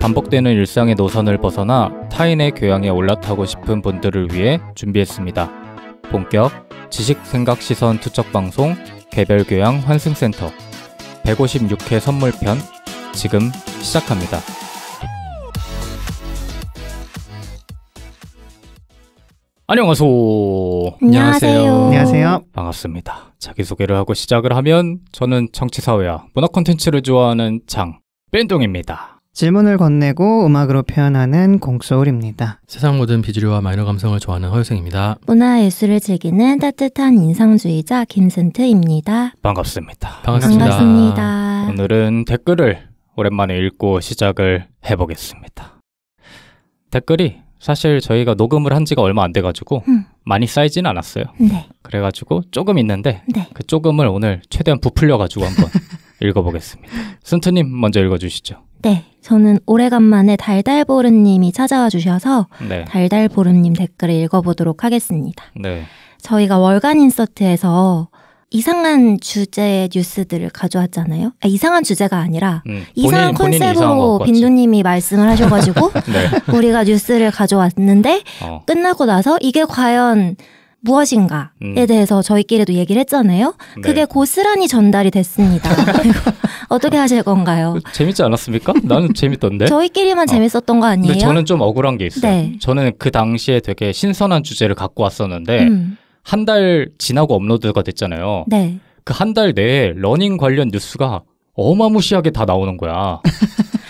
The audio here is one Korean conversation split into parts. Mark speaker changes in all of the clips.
Speaker 1: 반복되는 일상의 노선을 벗어나 타인의 교양에 올라타고 싶은 분들을 위해 준비했습니다. 본격 지식 생각 시선 투척 방송 개별교양 환승센터 156회 선물편 지금 시작합니다. 안녕하세요.
Speaker 2: 안녕하세요.
Speaker 1: 반갑습니다. 자기소개를 하고 시작을 하면 저는 정치사회와 문화 콘텐츠를 좋아하는 장뺀동입니다.
Speaker 2: 질문을 건네고 음악으로 표현하는 공소울입니다.
Speaker 3: 세상 모든 비주류와 마이너 감성을 좋아하는 허유생입니다.
Speaker 4: 문화예술을 즐기는 따뜻한 인상주의자 김순트입니다.
Speaker 1: 반갑습니다.
Speaker 4: 반갑습니다.
Speaker 1: 오늘은 댓글을 오랜만에 읽고 시작을 해보겠습니다. 댓글이 사실 저희가 녹음을 한 지가 얼마 안 돼가지고 많이 쌓이진 않았어요.
Speaker 4: 네.
Speaker 1: 그래가지고 조금 있는데
Speaker 4: 네.
Speaker 1: 그 조금을 오늘 최대한 부풀려가지고 한번 읽어보겠습니다. 순트님 먼저 읽어주시죠.
Speaker 4: 네. 저는 오래간만에 달달보름님이 찾아와 주셔서
Speaker 1: 네.
Speaker 4: 달달보름님 댓글을 읽어보도록 하겠습니다.
Speaker 1: 네.
Speaker 4: 저희가 월간 인서트에서 이상한 주제의 뉴스들을 가져왔잖아요. 이상한 주제가 아니라 이상한 컨셉으로 빈두님이 말씀을 하셔가지고
Speaker 1: 네.
Speaker 4: 우리가 뉴스를 가져왔는데 끝나고 나서 이게 과연 무엇인가에 대해서 저희끼리도 얘기를 했잖아요.
Speaker 1: 네.
Speaker 4: 그게 고스란히 전달이 됐습니다. 어떻게 하실 건가요?
Speaker 1: 재밌지 않았습니까? 나는 재밌던데.
Speaker 4: 저희끼리만 재밌었던 거 아니에요?
Speaker 1: 근데 저는 좀 억울한 게 있어요.
Speaker 4: 네.
Speaker 1: 저는 그 당시에 되게 신선한 주제를 갖고 왔었는데 한 달 지나고 업로드가 됐잖아요.
Speaker 4: 네.
Speaker 1: 그 한 달 내에 러닝 관련 뉴스가 어마무시하게 다 나오는 거야.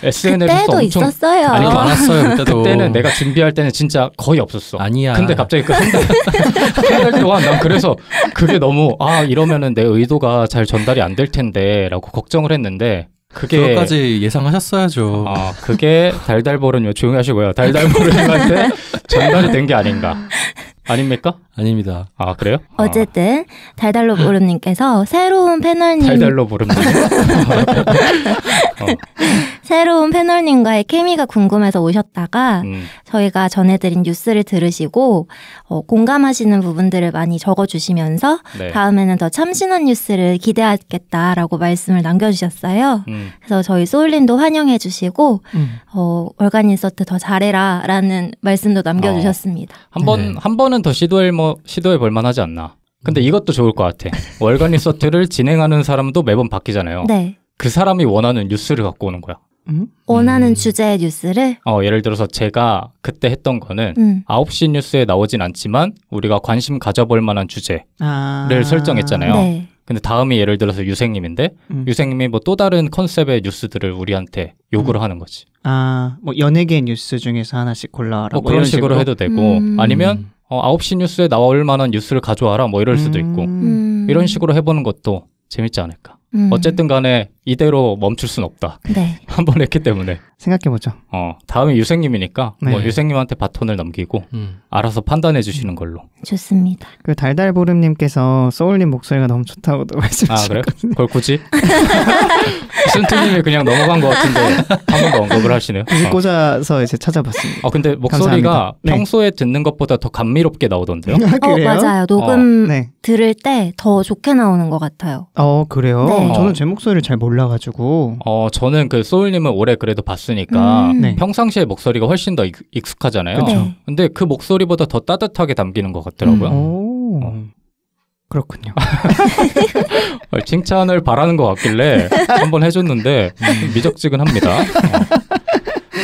Speaker 1: SNS에서
Speaker 4: 그때도
Speaker 1: 엄청
Speaker 4: 있었어요.
Speaker 3: 아니 많았어요. 그때도.
Speaker 1: 그때는 내가 준비할 때는 진짜 거의 없었어.
Speaker 3: 아니야.
Speaker 1: 근데 갑자기 그 한 달 동안 난 그래서 그게 너무 이러면은 내 의도가 잘 전달이 안 될 텐데라고 걱정을 했는데
Speaker 3: 그것까지 예상하셨어야죠.
Speaker 1: 그게 달달보름 조용히 하시고요. 달달보름한테 전달이 된 게 아닌가. 아닙니까?
Speaker 3: 아닙니다.
Speaker 1: 그래요?
Speaker 4: 어쨌든 달달로보름님께서 새로운 패널님
Speaker 1: 달달로보름님
Speaker 4: 새로운 패널님과의 케미가 궁금해서 오셨다가 저희가 전해드린 뉴스를 들으시고 공감하시는 부분들을 많이 적어주시면서
Speaker 1: 네.
Speaker 4: 다음에는 더 참신한 뉴스를 기대하겠다라고 말씀을 남겨주셨어요. 그래서 저희 소울님도 환영해주시고 월간 인서트 더 잘해라 라는 말씀도 남겨주셨습니다.
Speaker 1: 한 번은 더 시도해 볼 만하지 않나. 근데 이것도 좋을 것 같아. 월간 인서트를 진행하는 사람도 매번 바뀌잖아요.
Speaker 4: 네.
Speaker 1: 그 사람이 원하는 뉴스를 갖고 오는 거야.
Speaker 4: 원하는 주제의 뉴스를?
Speaker 1: 예를 들어서 제가 그때 했던 거는 9시 뉴스에 나오진 않지만 우리가 관심 가져볼 만한 주제를 설정했잖아요.
Speaker 4: 네.
Speaker 1: 근데 다음이 예를 들어서 유생님인데 유생님이 뭐 또 다른 컨셉의 뉴스들을 우리한테 요구를 하는 거지.
Speaker 2: 뭐 연예계 뉴스 중에서 하나씩 골라라.
Speaker 1: 뭐 그런 식으로 해도 되고 아니면 9시 뉴스에 나올 만한 뉴스를 가져와라 뭐 이럴 수도 있고 이런 식으로 해보는 것도 재밌지 않을까. 어쨌든 간에 이대로 멈출 순 없다.
Speaker 4: 네.
Speaker 1: 한 번 했기 때문에.
Speaker 2: 생각해보죠.
Speaker 1: 다음에 유생님이니까
Speaker 2: 네.
Speaker 1: 뭐 유생님한테 바톤을 넘기고 알아서 판단해 주시는 걸로.
Speaker 4: 좋습니다.
Speaker 2: 그 달달보름님께서 소울님 목소리가 너무 좋다고도 말씀하셨거든요.
Speaker 1: 그래요? 그걸 굳이? 순트님이 그냥 넘어간 것 같은데 한 번 더 언급을 하시네요.
Speaker 2: 굳이 꽂아서 이제 찾아봤습니다.
Speaker 1: 근데 목소리가
Speaker 2: 감사합니다.
Speaker 1: 평소에 듣는 것보다 더 감미롭게 나오던데요?
Speaker 2: 그래요?
Speaker 4: 맞아요. 녹음
Speaker 2: 네.
Speaker 4: 들을 때 더 좋게 나오는 것 같아요.
Speaker 2: 그래요?
Speaker 4: 네.
Speaker 2: 저는 제 목소리를 잘 몰라가지고.
Speaker 1: 저는 그 소울님을 오래 그래도 봤으니까
Speaker 2: 네.
Speaker 1: 평상시에 목소리가 훨씬 더 익숙하잖아요.
Speaker 4: 네.
Speaker 1: 근데 그 목소리보다 더 따뜻하게 담기는 것 같더라고요.
Speaker 2: 그렇군요.
Speaker 1: 칭찬을 바라는 것 같길래 한번 해줬는데 미적지근합니다.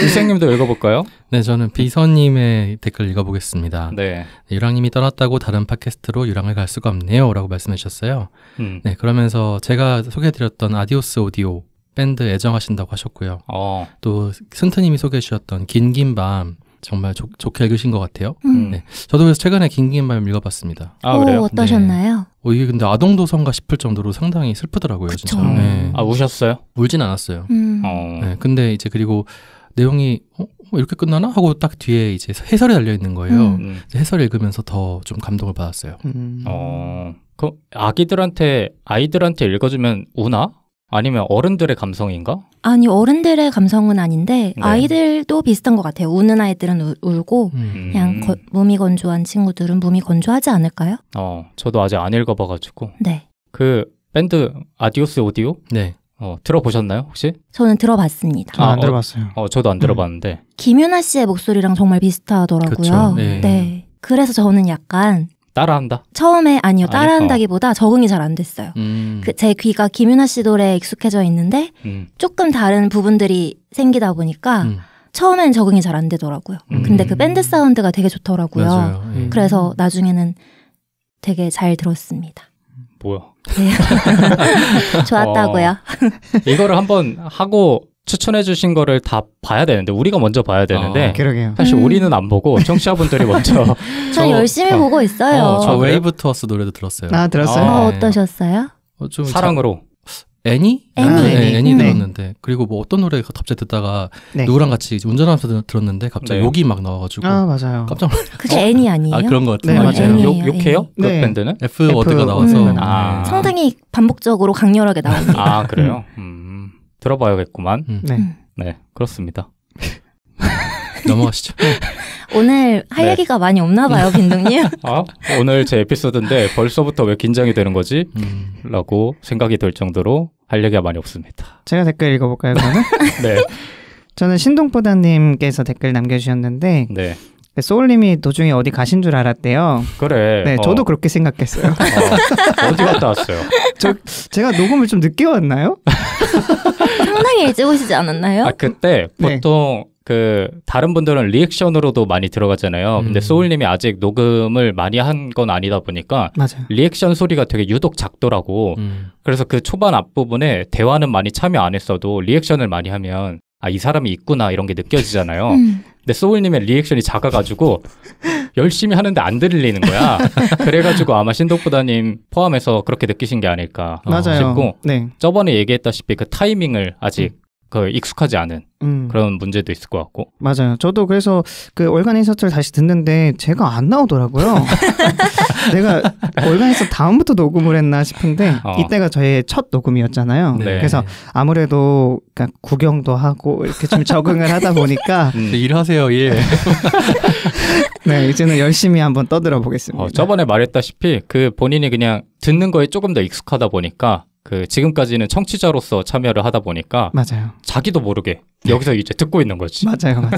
Speaker 1: 유생님도 읽어볼까요?
Speaker 3: 네, 저는 비서님의 댓글 읽어보겠습니다.
Speaker 1: 네.
Speaker 3: 유랑님이 떠났다고 다른 팟캐스트로 유랑을 갈 수가 없네요 라고 말씀해 주셨어요. 네, 그러면서 제가 소개해드렸던 아디오스 오디오 밴드 애정하신다고 하셨고요. 또 순트님이 소개해 주셨던 긴긴밤 정말 좋게 읽으신 것 같아요. 네, 저도 그래서 최근에 긴긴밤 읽어봤습니다.
Speaker 1: 그래요?
Speaker 4: 어떠셨나요?
Speaker 3: 네. 이게 근데 아동도선가 싶을 정도로 상당히 슬프더라고요.
Speaker 4: 그쵸.
Speaker 3: 진짜. 네.
Speaker 1: 우셨어요?
Speaker 3: 울진 않았어요.
Speaker 1: 네.
Speaker 3: 근데 이제 그리고 내용이 이렇게 끝나나? 하고 딱 뒤에 이제 해설이 달려 있는 거예요. 해설 읽으면서 더 좀 감동을 받았어요.
Speaker 1: 그 아이들한테 읽어주면 우나? 아니면 어른들의 감성인가?
Speaker 4: 아니 어른들의 감성은 아닌데
Speaker 1: 네.
Speaker 4: 아이들도 비슷한 것 같아요. 우는 아이들은 울고 그냥 몸이 건조한 친구들은 몸이 건조하지 않을까요?
Speaker 1: 저도 아직 안 읽어봐가지고
Speaker 4: 네.
Speaker 1: 그 밴드 아디오스 오디오?
Speaker 3: 네.
Speaker 1: 들어보셨나요 혹시?
Speaker 4: 저는 들어봤습니다.
Speaker 2: 안 들어봤어요.
Speaker 1: 저도 안 들어봤는데.
Speaker 4: 김윤아 씨의 목소리랑 정말 비슷하더라고요.
Speaker 3: 그쵸, 네.
Speaker 4: 네. 그래서 저는 약간
Speaker 1: 따라한다?
Speaker 4: 처음에 아니요. 따라한다기보다 적응이 잘 안 됐어요. 제 귀가 김윤아 씨 노래에 익숙해져 있는데 조금 다른 부분들이 생기다 보니까 처음엔 적응이 잘 안 되더라고요. 근데 그 밴드 사운드가 되게 좋더라고요.
Speaker 3: 맞아요.
Speaker 4: 그래서 나중에는 되게 잘 들었습니다.
Speaker 1: 뭐야?
Speaker 4: 네. 좋았다고요.
Speaker 1: 이거를 한번 하고 추천해 주신 거를 다 봐야 되는데 우리가 먼저 봐야 되는데
Speaker 2: 그러게요.
Speaker 1: 사실 우리는 안 보고 청취자분들이 먼저
Speaker 4: 전 열심히 보고 있어요.
Speaker 3: 저 웨이브 투어스 노래도 들었어요.
Speaker 2: 들었어요?
Speaker 4: 어떠셨어요?
Speaker 3: 좀
Speaker 1: 사랑으로.
Speaker 3: 애니?
Speaker 4: 애니.
Speaker 3: 애니 들었는데 그리고 뭐 어떤 노래 갑자기 듣다가 누구랑 같이 운전하면서 들었는데 갑자기 욕이 막 나와가지고
Speaker 2: 맞아요.
Speaker 3: 깜짝 놀랐어요.
Speaker 4: 그게 애니 아니에요?
Speaker 3: 그런 것 같아요.
Speaker 2: 네, 맞아요.
Speaker 1: 욕해요? 그 밴드는?
Speaker 3: F 워드가 나와서
Speaker 4: 상당히 반복적으로 강렬하게 나옵니다.
Speaker 1: 그래요? 들어봐야겠구만.
Speaker 2: 네,
Speaker 1: 그렇습니다.
Speaker 3: 넘어가시죠.
Speaker 4: 오늘 할 얘기가 많이 없나 봐요, 빈둥님.
Speaker 1: 오늘 제 에피소드인데 벌써부터 왜 긴장이 되는 거지? 라고 생각이 들 정도로 할 얘기가 많이 없습니다.
Speaker 2: 제가 댓글 읽어볼까요, 그러면?
Speaker 1: 네.
Speaker 2: 저는 신동보다님께서 댓글 남겨주셨는데
Speaker 1: 네.
Speaker 2: 소울님이 도중에 어디 가신 줄 알았대요.
Speaker 1: 그래.
Speaker 2: 네, 저도 그렇게 생각했어요.
Speaker 1: 어디 갔다 왔어요?
Speaker 2: 제가 녹음을 좀 늦게 왔나요?
Speaker 4: 상당히 일찍 오시지 않았나요?
Speaker 1: 그때 보통 다른 분들은 리액션으로도 많이 들어가잖아요. 근데 소울님이 아직 녹음을 많이 한 건 아니다 보니까
Speaker 2: 맞아요.
Speaker 1: 리액션 소리가 되게 유독 작더라고. 그래서 그 초반 앞부분에 대화는 많이 참여 안 했어도 리액션을 많이 하면 이 사람이 있구나 이런 게 느껴지잖아요. 근데 소울님의 리액션이 작아가지고 열심히 하는데 안 들리는 거야. 그래가지고 아마 신동보다님 포함해서 그렇게 느끼신 게 아닐까 싶고 저번에 얘기했다시피 그 타이밍을 아직 익숙하지 않은 그런 문제도 있을 것 같고.
Speaker 2: 맞아요. 저도 그래서 그 월간 인서트를 다시 듣는데 제가 안 나오더라고요. 내가 월간 인서트 다음부터 녹음을 했나 싶은데 이때가 저의 첫 녹음이었잖아요.
Speaker 1: 네.
Speaker 2: 그래서 아무래도 그러니까 구경도 하고 이렇게 좀 적응을 하다 보니까
Speaker 3: 일하세요, 일.
Speaker 2: 네, 이제는 열심히 한번 떠들어 보겠습니다.
Speaker 1: 저번에 말했다시피 그 본인이 그냥 듣는 거에 조금 더 익숙하다 보니까 지금까지는 청취자로서 참여를 하다 보니까
Speaker 2: 맞아요.
Speaker 1: 자기도 모르게 여기서 이제 듣고 있는 거지.
Speaker 2: 맞아요.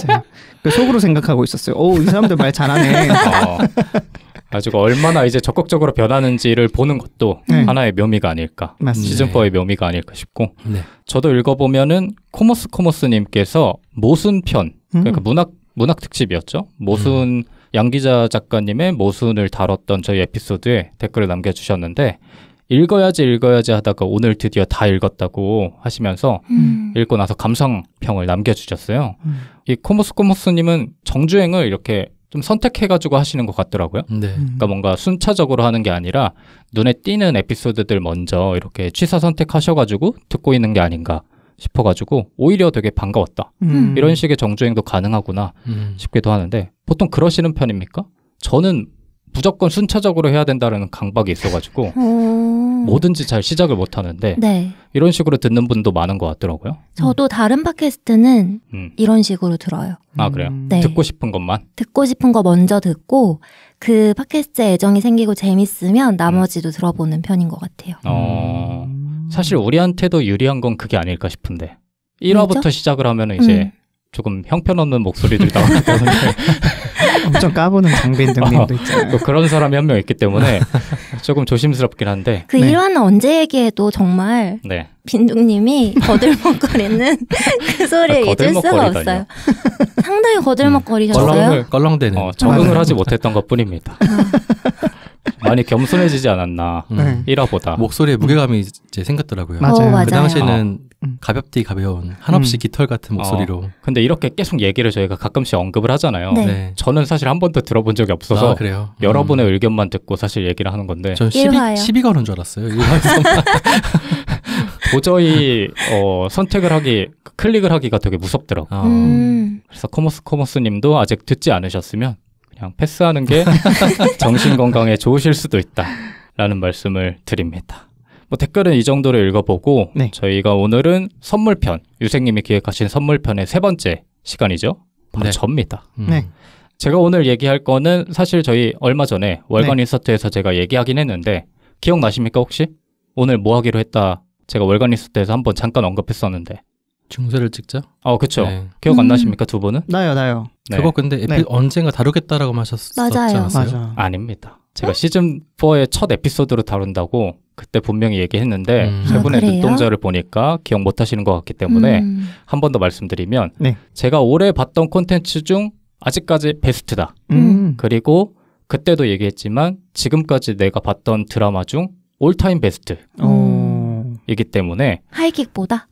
Speaker 2: 속으로 생각하고 있었어요. 이 사람들 말 잘하네.
Speaker 1: 가지고 얼마나 이제 적극적으로 변하는지를 보는 것도 하나의 묘미가 아닐까.
Speaker 2: 맞습니다.
Speaker 1: 시즌4의 묘미가 아닐까 싶고. 저도 읽어보면은 코모스님께서 모순편, 그러니까 문학 특집이었죠. 모순 양기자 작가님의 모순을 다뤘던 저희 에피소드에 댓글을 남겨주셨는데 읽어야지 하다가 오늘 드디어 다 읽었다고 하시면서 읽고 나서 감상평을 남겨주셨어요. 이 코모스님은 정주행을 이렇게 좀 선택해가지고 하시는 것 같더라고요. 그러니까 뭔가 순차적으로 하는 게 아니라 눈에 띄는 에피소드들 먼저 이렇게 취사 선택하셔가지고 듣고 있는 게 아닌가 싶어가지고 오히려 되게 반가웠다. 이런 식의 정주행도 가능하구나 싶기도 하는데 보통 그러시는 편입니까? 저는 무조건 순차적으로 해야 된다는 강박이 있어가지고 뭐든지 잘 시작을 못하는데 이런 식으로 듣는 분도 많은 것 같더라고요.
Speaker 4: 저도 다른 팟캐스트는 이런 식으로 들어요.
Speaker 1: 그래요?
Speaker 4: 네.
Speaker 1: 듣고 싶은 것만?
Speaker 4: 듣고 싶은 거 먼저 듣고 그 팟캐스트에 애정이 생기고 재밌으면 나머지도 들어보는 편인 것 같아요.
Speaker 1: 사실 우리한테도 유리한 건 그게 아닐까 싶은데 1화부터
Speaker 4: 왜죠?
Speaker 1: 시작을 하면 이제 조금 형편없는 목소리들이 나오기 때문에
Speaker 2: 엄청 까부는 장빈등님도 있잖아요.
Speaker 1: 또 그런 사람이 한 명 있기 때문에 조금 조심스럽긴 한데
Speaker 4: 그 1화는 언제 얘기해도 정말 빈둥님이 거들먹거리는 그 소리를 잊을 수가 없어요. 상당히 거들먹거리셨어요.
Speaker 3: 껄렁대는.
Speaker 1: 적응을 하지 못했던 것뿐입니다. 많이 겸손해지지 않았나 1화보다
Speaker 3: 목소리에 무게감이 이제 생겼더라고요.
Speaker 2: 맞아요.
Speaker 3: 그 당시에는 가볍디 가벼운 한없이 깃털 같은 목소리로.
Speaker 1: 근데 이렇게 계속 얘기를 저희가 가끔씩 언급을 하잖아요. 저는 사실 한 번도 들어본 적이 없어서
Speaker 3: 그래요?
Speaker 1: 여러분의 의견만 듣고 사실 얘기를 하는 건데
Speaker 3: 전 12 거는 줄 알았어요. 1화에서
Speaker 1: 도저히 선택을 클릭을 하기가 되게 무섭더라고요. 그래서 코모스님도 아직 듣지 않으셨으면 그냥 패스하는 게 정신 건강에 좋으실 수도 있다라는 말씀을 드립니다. 댓글은 이 정도로 읽어보고 저희가 오늘은 선물편, 유생님이 기획하신 선물편의 3번째 시간이죠. 바로 접니다. 제가 오늘 얘기할 거는 사실 저희 얼마 전에 월간 인서트에서 제가 얘기하긴 했는데 기억나십니까 혹시? 오늘 뭐 하기로 했다 제가 월간리스트에서 한번 잠깐 언급했었는데.
Speaker 3: 중세를 찍자?
Speaker 1: 그쵸. 네. 기억 안 나십니까, 두 분은?
Speaker 2: 나요.
Speaker 1: 네.
Speaker 3: 그거 근데 언젠가 다루겠다라고 하셨었지 않았어요?
Speaker 2: 맞아.
Speaker 1: 아닙니다. 제가 시즌4의 첫 에피소드로 다룬다고 그때 분명히 얘기했는데 세 분의 눈동자를 보니까 기억 못 하시는 것 같기 때문에 한 번 더 말씀드리면 제가 올해 봤던 콘텐츠 중 아직까지 베스트다. 그리고 그때도 얘기했지만 지금까지 내가 봤던 드라마 중 올타임 베스트 이기 때문에
Speaker 4: 하이킥보다?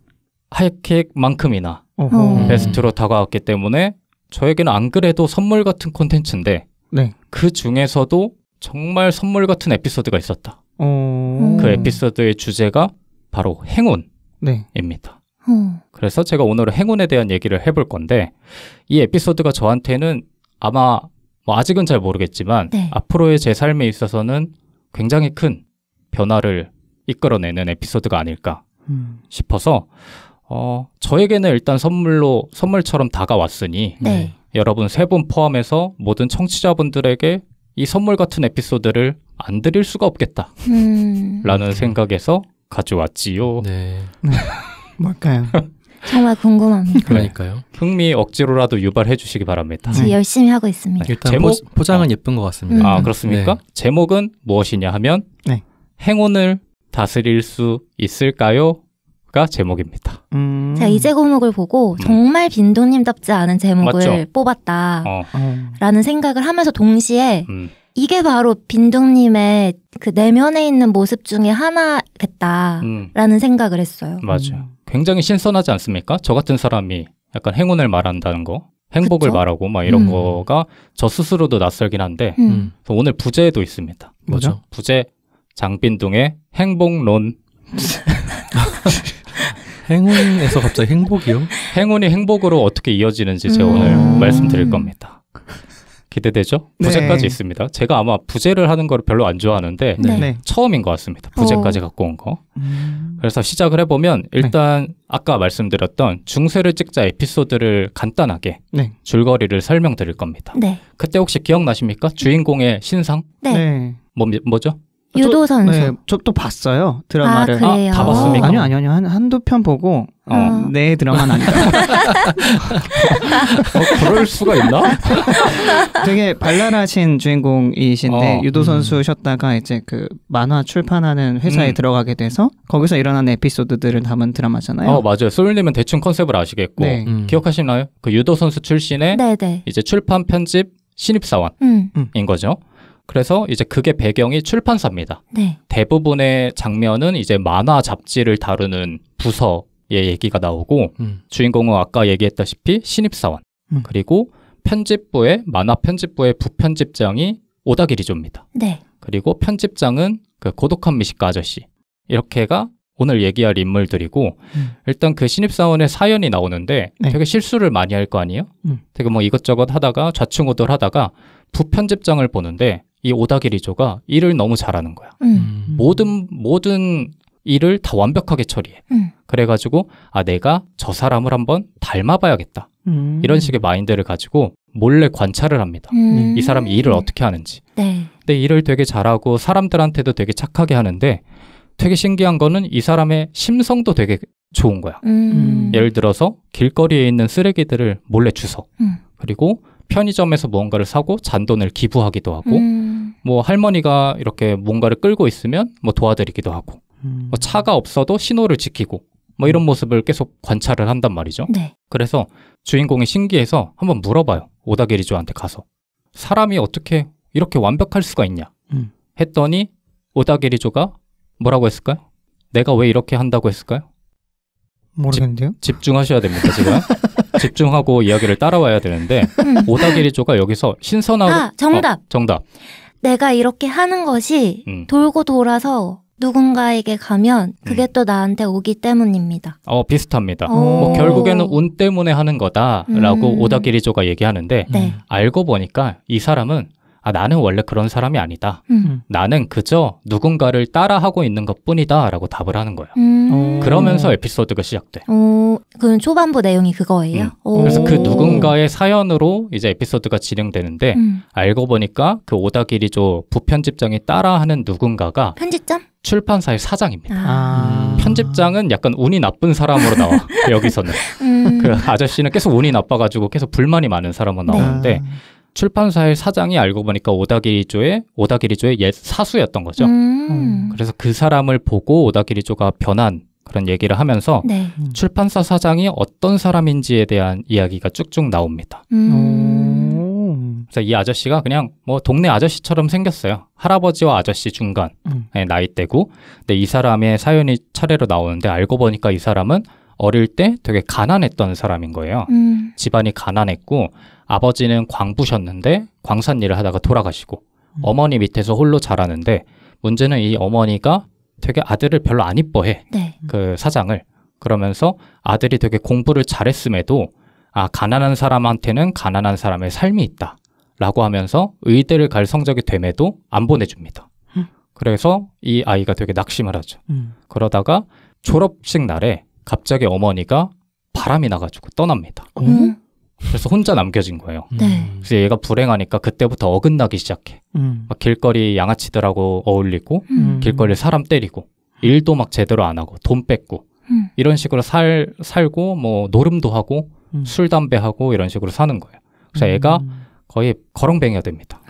Speaker 1: 하이킥만큼이나 베스트로 다가왔기 때문에 저에게는 안 그래도 선물 같은 콘텐츠인데 그 중에서도 정말 선물 같은 에피소드가 있었다. 그 에피소드의 주제가 바로 행운입니다. 그래서 제가 오늘은 행운에 대한 얘기를 해볼 건데 이 에피소드가 저한테는 아마 아직은 잘 모르겠지만 앞으로의 제 삶에 있어서는 굉장히 큰 변화를 이끌어내는 에피소드가 아닐까 싶어서 저에게는 일단 선물처럼 다가왔으니 여러분 세 분 포함해서 모든 청취자분들에게 이 선물 같은 에피소드를 안 드릴 수가 없겠다 라는 생각에서 가져왔지요.
Speaker 2: 뭘까요?
Speaker 4: 정말 궁금합니다.
Speaker 3: 그러니까요.
Speaker 1: 흥미 억지로라도 유발해 주시기 바랍니다.
Speaker 4: 열심히 하고 있습니다.
Speaker 3: 일단 포장은 예쁜 것 같습니다.
Speaker 1: 그렇습니까? 제목은 무엇이냐 하면 행운을 다스릴 수 있을까요? 가 제목입니다.
Speaker 4: 제가 이 제목을 보고 정말 빈도님답지 않은 제목을 뽑았다 라는 생각을 하면서 동시에 이게 바로 빈둥님의 그 내면에 있는 모습 중에 하나겠다라는 생각을 했어요.
Speaker 1: 맞아요. 굉장히 신선하지 않습니까? 저 같은 사람이 약간 행운을 말한다는 거, 행복을
Speaker 4: 그쵸?
Speaker 1: 말하고 막 이런 거가 저 스스로도 낯설긴 한데 오늘 부제도 있습니다.
Speaker 2: 뭐죠?
Speaker 1: 부제 장빈둥의 행복론.
Speaker 3: 행운에서 갑자기 행복이요?
Speaker 1: 행운이 행복으로 어떻게 이어지는지 제가 오늘 말씀드릴 겁니다. 기대되죠? 부제까지 있습니다. 제가 아마 부제를 하는 걸 별로 안 좋아하는데 처음인 것 같습니다. 부제까지 갖고 온 거. 그래서 시작을 해보면 일단 아까 말씀드렸던 중세를 찍자 에피소드를 간단하게 줄거리를 설명드릴 겁니다. 그때 혹시 기억나십니까? 주인공의 신상? 뭐죠?
Speaker 4: 유도 선수.
Speaker 2: 저 또 봤어요. 드라마를.
Speaker 4: 그래요?
Speaker 1: 다 봤습니까?
Speaker 2: 아니요. 한두 편 보고 내 드라마는 아니다.
Speaker 1: 그럴 수가 있나?
Speaker 2: 되게 발랄하신 주인공이신데 유도 선수셨다가 이제 그 만화 출판하는 회사에 들어가게 돼서 거기서 일어나는 에피소드들을 담은 드라마잖아요.
Speaker 1: 맞아요. 소율님은 대충 컨셉을 아시겠고 기억하시나요? 그 유도 선수 출신의 이제 출판 편집 신입사원인 거죠. 그래서 이제 그게 배경이 출판사입니다. 대부분의 장면은 이제 만화 잡지를 다루는 부서의 얘기가 나오고 주인공은 아까 얘기했다시피 신입사원 그리고 만화 편집부의 부편집장이 오다기리조입니다. 그리고 편집장은 그 고독한 미식가 아저씨 이렇게가 오늘 얘기할 인물들이고 일단 그 신입사원의 사연이 나오는데 되게 실수를 많이 할 거 아니에요? 되게 이것저것 하다가 좌충우돌 하다가 부편집장을 보는데 이 오다기리조가 일을 너무 잘하는 거야. 모든 일을 다 완벽하게 처리해. 그래가지고 내가 저 사람을 한번 닮아봐야겠다. 이런 식의 마인드를 가지고 몰래 관찰을 합니다. 이 사람이 일을 어떻게 하는지. 근데 일을 되게 잘하고 사람들한테도 되게 착하게 하는데 되게 신기한 거는 이 사람의 심성도 되게 좋은 거야. 예를 들어서 길거리에 있는 쓰레기들을 몰래 주워. 그리고 편의점에서 무언가를 사고 잔돈을 기부하기도 하고 할머니가 이렇게 뭔가를 끌고 있으면 도와드리기도 하고 차가 없어도 신호를 지키고 이런 모습을 계속 관찰을 한단 말이죠. 그래서 주인공이 신기해서 한번 물어봐요. 오다기리조한테 가서 사람이 어떻게 이렇게 완벽할 수가 있냐 했더니 오다기리조가 뭐라고 했을까요? 내가 왜 이렇게 한다고 했을까요?
Speaker 2: 모르겠는데요?
Speaker 1: 집중하셔야 됩니다. 지금 집중하고 이야기를 따라와야 되는데 오다기리조가 여기서 신선하고
Speaker 4: 정답.
Speaker 1: 정답.
Speaker 4: 내가 이렇게 하는 것이 돌고 돌아서 누군가에게 가면 그게 또 나한테 오기 때문입니다.
Speaker 1: 비슷합니다. 결국에는 운 때문에 하는 거다라고 오다기리조가 얘기하는데 알고 보니까 이 사람은 나는 원래 그런 사람이 아니다. 나는 그저 누군가를 따라하고 있는 것뿐이다 라고 답을 하는 거예요. 그러면서 에피소드가 시작돼.
Speaker 4: 그럼 초반부 내용이 그거예요?
Speaker 1: 그래서 그 누군가의 사연으로 이제 에피소드가 진행되는데 알고 보니까 그 오다기리조 부편집장이 따라하는 누군가가
Speaker 4: 편집점?
Speaker 1: 출판사의 사장입니다. 편집장은 약간 운이 나쁜 사람으로 나와. 여기서는 그 아저씨는 계속 운이 나빠가지고 계속 불만이 많은 사람으로 나오는데 출판사의 사장이 알고 보니까 오다기리조의 옛 사수였던 거죠. 그래서 그 사람을 보고 오다기리조가 변한 그런 얘기를 하면서 출판사 사장이 어떤 사람인지에 대한 이야기가 쭉쭉 나옵니다. 그래서 이 아저씨가 그냥 뭐 동네 아저씨처럼 생겼어요. 할아버지와 아저씨 중간 나이대고. 근데 이 사람의 사연이 차례로 나오는데 알고 보니까 이 사람은 어릴 때 되게 가난했던 사람인 거예요. 집안이 가난했고 아버지는 광부셨는데 광산 일을 하다가 돌아가시고 어머니 밑에서 홀로 자라는데 문제는 이 어머니가 되게 아들을 별로 안 이뻐해. 그 사장을. 그러면서 아들이 되게 공부를 잘했음에도 가난한 사람한테는 가난한 사람의 삶이 있다 라고 하면서 의대를 갈 성적이 됨에도 안 보내줍니다. 그래서 이 아이가 되게 낙심을 하죠. 그러다가 졸업식 날에 갑자기 어머니가 바람이 나가지고 떠납니다. 그래서 혼자 남겨진 거예요. 그래서 얘가 불행하니까 그때부터 어긋나기 시작해. 막 길거리 양아치들하고 어울리고 길거리에 사람 때리고 일도 막 제대로 안 하고 돈 뺏고 이런 식으로 살고 뭐 노름도 하고 술 담배 하고 이런 식으로 사는 거예요. 그래서 얘가 거의 거렁뱅이가 됩니다.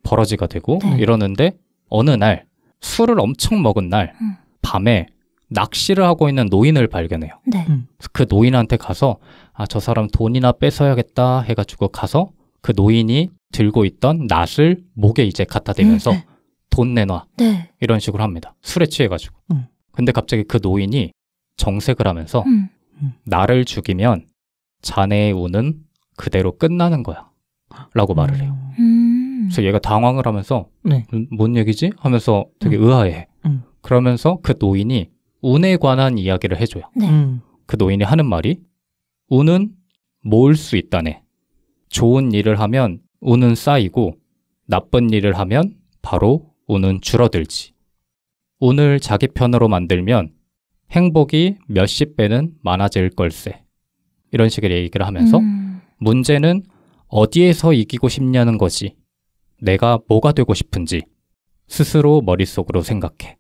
Speaker 1: 버러지가 되고 이러는데 어느 날 술을 엄청 먹은 날 밤에 낚시를 하고 있는 노인을 발견해요. 그 노인한테 가서 저 사람 돈이나 뺏어야겠다 해가지고 가서 그 노인이 들고 있던 낫을 목에 이제 갖다 대면서 돈 내놔 이런 식으로 합니다. 술에 취해가지고. 근데 갑자기 그 노인이 정색을 하면서 나를 죽이면 자네의 운은 그대로 끝나는 거야 라고 말을 해요. 그래서 얘가 당황을 하면서 뭔 얘기지? 하면서 되게 의아해. 그러면서 그 노인이 운에 관한 이야기를 해줘요. 그 노인이 하는 말이 운은 모을 수 있다네. 좋은 일을 하면 운은 쌓이고 나쁜 일을 하면 바로 운은 줄어들지. 운을 자기 편으로 만들면 행복이 몇십 배는 많아질 걸세. 이런 식의 얘기를 하면서 문제는 어디에서 이기고 싶냐는 거지. 내가 뭐가 되고 싶은지 스스로 머릿속으로 생각해.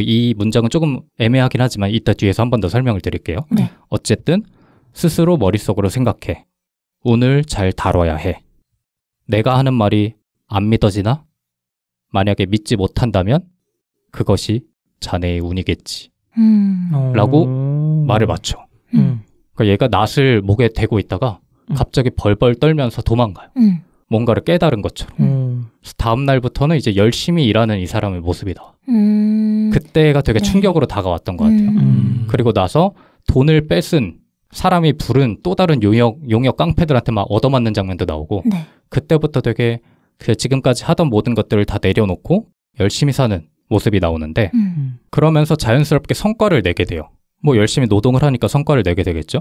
Speaker 1: 이 문장은 조금 애매하긴 하지만 이따 뒤에서 한 번 더 설명을 드릴게요. 어쨌든 스스로 머릿속으로 생각해. 운을 잘 다뤄야 해. 내가 하는 말이 안 믿어지나? 만약에 믿지 못한다면 그것이 자네의 운이겠지. 라고 말을 맞춰. 그러니까 얘가 낫을 목에 대고 있다가 갑자기 벌벌 떨면서 도망가요. 뭔가를 깨달은 것처럼. 그래서 다음 날부터는 이제 열심히 일하는 이 사람의 모습이 나와. 그때가 되게 충격으로 다가왔던 것 같아요. 그리고 나서 돈을 뺏은 사람이 부른 또 다른 용역 깡패들한테 막 얻어맞는 장면도 나오고 그때부터 되게 지금까지 하던 모든 것들을 다 내려놓고 열심히 사는 모습이 나오는데 그러면서 자연스럽게 성과를 내게 돼요. 뭐 열심히 노동을 하니까 성과를 내게 되겠죠.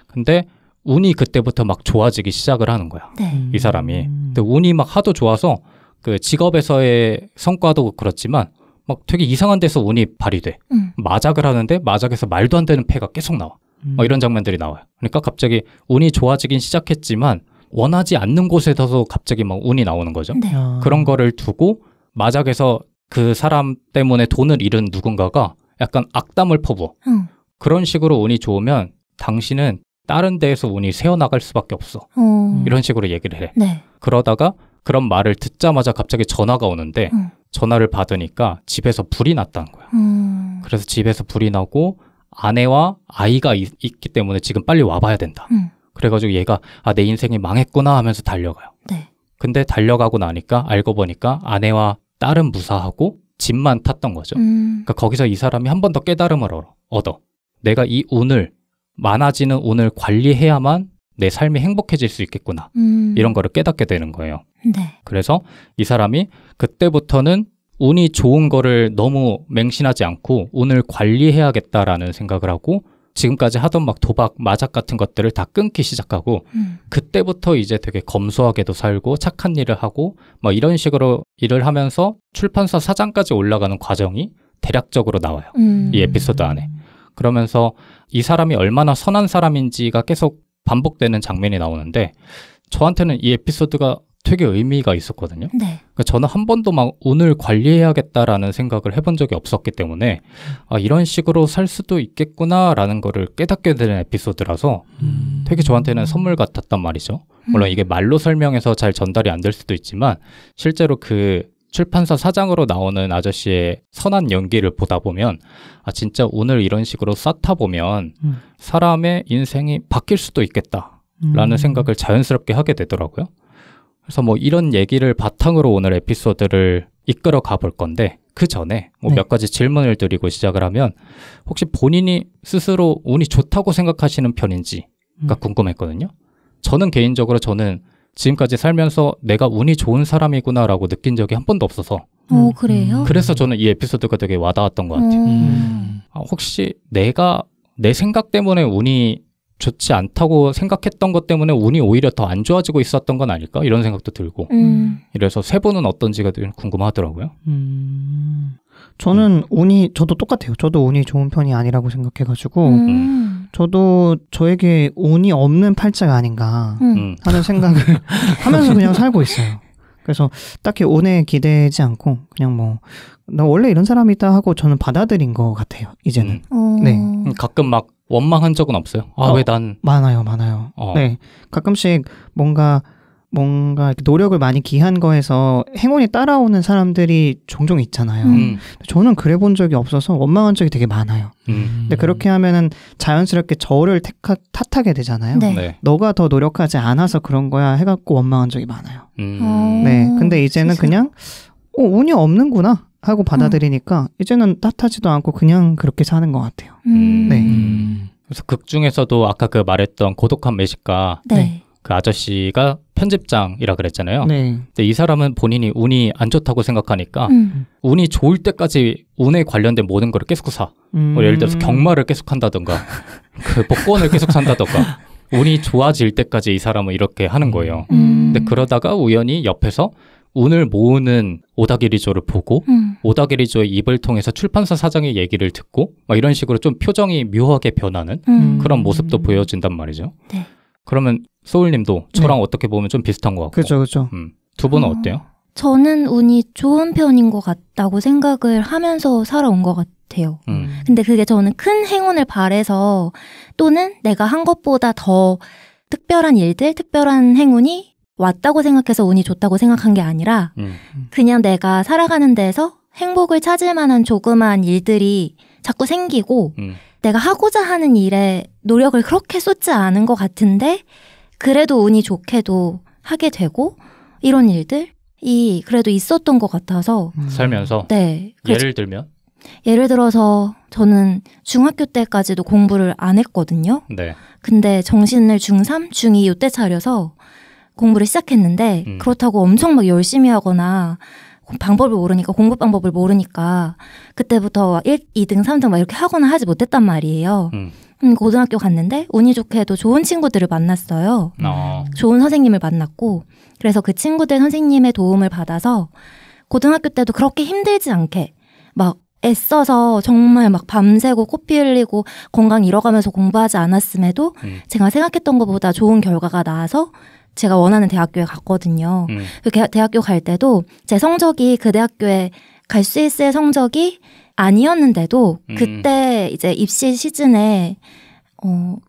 Speaker 1: 근데 운이 그때부터 막 좋아지기 시작을 하는 거야. 이 사람이. 근데 운이 막 하도 좋아서 그 직업에서의 성과도 그렇지만 막 되게 이상한 데서 운이 발휘돼. 마작을 하는데 마작에서 말도 안 되는 패가 계속 나와. 이런 장면들이 나와요. 그러니까 갑자기 운이 좋아지긴 시작했지만 원하지 않는 곳에서도 갑자기 막 운이 나오는 거죠. 그런 거를 두고 마작에서 그 사람 때문에 돈을 잃은 누군가가 약간 악담을 퍼부어. 그런 식으로 운이 좋으면 당신은 다른 데에서 운이 새어나갈 수밖에 없어. 이런 식으로 얘기를 해. 그러다가 그런 말을 듣자마자 갑자기 전화가 오는데 전화를 받으니까 집에서 불이 났다는 거야. 그래서 집에서 불이 나고 아내와 아이가 있기 때문에 지금 빨리 와봐야 된다. 그래가지고 얘가 내 인생이 망했구나 하면서 달려가요. 근데 달려가고 나니까 알고 보니까 아내와 딸은 무사하고 집만 탔던 거죠. 그러니까 거기서 이 사람이 한 번 더 깨달음을 얻어. 내가 이 운을 많아지는 운을 관리해야만 내 삶이 행복해질 수 있겠구나. 이런 거를 깨닫게 되는 거예요. 그래서 이 사람이 그때부터는 운이 좋은 거를 너무 맹신하지 않고 운을 관리해야겠다라는 생각을 하고 지금까지 하던 막 도박, 마작 같은 것들을 다 끊기 시작하고 그때부터 이제 되게 검소하게도 살고 착한 일을 하고 막 이런 식으로 일을 하면서 출판사 사장까지 올라가는 과정이 대략적으로 나와요. 이 에피소드 안에. 그러면서 이 사람이 얼마나 선한 사람인지가 계속 반복되는 장면이 나오는데 저한테는 이 에피소드가 되게 의미가 있었거든요.
Speaker 4: 네.
Speaker 1: 그러니까 저는 한 번도 막 운을 관리해야겠다라는 생각을 해본 적이 없었기 때문에 이런 식으로 살 수도 있겠구나라는 거를 깨닫게 되는 에피소드라서 되게 저한테는 선물 같았단 말이죠. 물론 이게 말로 설명해서 잘 전달이 안 될 수도 있지만 실제로 그 출판사 사장으로 나오는 아저씨의 선한 연기를 보다 보면 진짜 운을 이런 식으로 쌓다 보면 사람의 인생이 바뀔 수도 있겠다라는 생각을 자연스럽게 하게 되더라고요. 그래서 뭐 이런 얘기를 바탕으로 오늘 에피소드를 이끌어 가볼 건데 그 전에 뭐 몇 가지 질문을 드리고 시작을 하면 혹시 본인이 스스로 운이 좋다고 생각하시는 편인지가 궁금했거든요. 저는 개인적으로 저는 지금까지 살면서 내가 운이 좋은 사람이구나라고 느낀 적이 한 번도 없어서
Speaker 4: 그래요?
Speaker 1: 그래서 저는 이 에피소드가 되게 와닿았던 것 같아요. 혹시 내가 내 생각 때문에 운이 좋지 않다고 생각했던 것 때문에 운이 오히려 더 안 좋아지고 있었던 건 아닐까? 이런 생각도 들고 이래서 세 분은 어떤지가 궁금하더라고요.
Speaker 2: 저는 저도 똑같아요. 저도 운이 좋은 편이 아니라고 생각해가지고 저도 저에게 운이 없는 팔자가 아닌가 하는 생각을 하면서 그냥 살고 있어요. 그래서 딱히 운에 기대지 않고 그냥 나 원래 이런 사람이다 하고 저는 받아들인 것 같아요. 이제는. 네.
Speaker 1: 가끔 막 원망한 적은 없어요? 왜 난...
Speaker 2: 많아요. 네. 가끔씩 뭔가 노력을 많이 기한 거에서 행운이 따라오는 사람들이 종종 있잖아요. 저는 그래 본 적이 없어서 원망한 적이 되게 많아요. 근데 그렇게 하면은 자연스럽게 저를 탓하게 되잖아요.
Speaker 4: 네.
Speaker 2: 너가 더 노력하지 않아서 그런 거야 해갖고 원망한 적이 많아요. 네. 근데 이제는 그냥 운이 없는구나 하고 받아들이니까 이제는 탓하지도 않고 그냥 그렇게 사는 것 같아요. 네.
Speaker 1: 그래서 극 중에서도 아까 그 말했던 고독한 매식가
Speaker 4: 네.
Speaker 1: 그 아저씨가 편집장이라 그랬잖아요.
Speaker 2: 네.
Speaker 1: 근데 이 사람은 본인이 운이 안 좋다고 생각하니까 운이 좋을 때까지 운에 관련된 모든 거를 계속 사. 예를 들어서 경마를 계속 한다던가 그 복권을 계속 산다던가 운이 좋아질 때까지 이 사람은 이렇게 하는 거예요. 근데 그러다가 우연히 옆에서 운을 모으는 오다기리조를 보고 오다기리조의 입을 통해서 출판사 사장의 얘기를 듣고 막 이런 식으로 좀 표정이 묘하게 변하는 그런 모습도 보여진단 말이죠.
Speaker 4: 네.
Speaker 1: 그러면 소울님도 저랑 어떻게 보면 좀 비슷한 것 같고
Speaker 2: 그렇죠.
Speaker 1: 두 분은 어때요?
Speaker 4: 저는 운이 좋은 편인 것 같다고 생각을 하면서 살아온 것 같아요. 근데 그게 저는 큰 행운을 바래서 또는 내가 한 것보다 더 특별한 일들, 특별한 행운이 왔다고 생각해서 운이 좋다고 생각한 게 아니라 그냥 내가 살아가는 데서 행복을 찾을 만한 조그만 일들이 자꾸 생기고 내가 하고자 하는 일에 노력을 그렇게 쏟지 않은 것 같은데 그래도 운이 좋게도 하게 되고 이런 일들이 그래도 있었던 것 같아서
Speaker 1: 살면서?
Speaker 4: 네.
Speaker 1: 예를 들면?
Speaker 4: 예를 들어서 저는 중학교 때까지도 공부를 안 했거든요.
Speaker 1: 네.
Speaker 4: 근데 정신을 중3, 중2 이때 차려서 공부를 시작했는데 그렇다고 엄청 막 열심히 하거나 방법을 모르니까 공부 방법을 모르니까 그때부터 1, 2등, 3등 막 이렇게 하거나 하지 못했단 말이에요. 고등학교 갔는데 운이 좋게도 좋은 친구들을 만났어요. 좋은 선생님을 만났고 그래서 그 친구들 선생님의 도움을 받아서 고등학교 때도 그렇게 힘들지 않게 막 애써서 정말 막 밤새고 코피 흘리고 건강 잃어가면서 공부하지 않았음에도 제가 생각했던 것보다 좋은 결과가 나와서 제가 원하는 대학교에 갔거든요. 그 대학교 갈 때도 제 성적이 그 대학교에 갈 수 있을 성적이 아니었는데도 그때 이제 입시 시즌에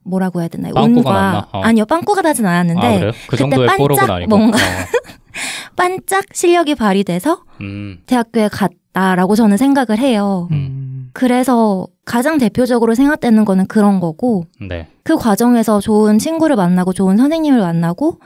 Speaker 4: 뭐라고 해야 되나요?
Speaker 1: 빵꾸가 났나?
Speaker 4: 아니요, 빵꾸가 나진 않았는데
Speaker 1: 그래요? 그 정도의 뽀록은 아니고
Speaker 4: 뭔가 반짝 실력이 발휘돼서 대학교에 갔다라고 저는 생각을 해요. 그래서 가장 대표적으로 생각되는 거는 그런 거고
Speaker 1: 네.
Speaker 4: 그 과정에서 좋은 친구를 만나고 좋은 선생님을 만나고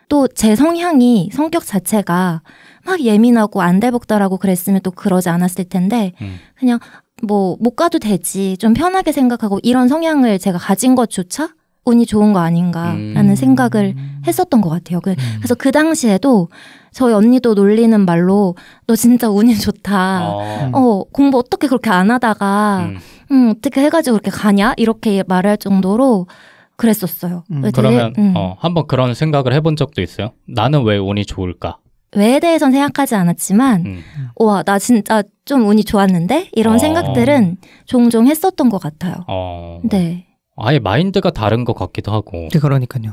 Speaker 4: 또 제 성격 자체가 막 예민하고 안달복달하고 그랬으면 또 그러지 않았을 텐데 그냥 못 가도 되지 좀 편하게 생각하고 이런 성향을 제가 가진 것조차 운이 좋은 거 아닌가라는 생각을 했었던 것 같아요. 그래서 그 당시에도 저희 언니도 놀리는 말로 너 진짜 운이 좋다. 공부 어떻게 그렇게 안 하다가 어떻게 해가지고 그렇게 가냐? 이렇게 말할 정도로 그랬었어요.
Speaker 1: 그러면 한번 그런 생각을 해본 적도 있어요? 나는 왜 운이 좋을까?
Speaker 4: 왜에 대해서는 생각하지 않았지만 와, 나 진짜 좀 운이 좋았는데? 이런 생각들은 종종 했었던 것 같아요. 네.
Speaker 1: 아예 마인드가 다른 것 같기도 하고.
Speaker 2: 그러니까요.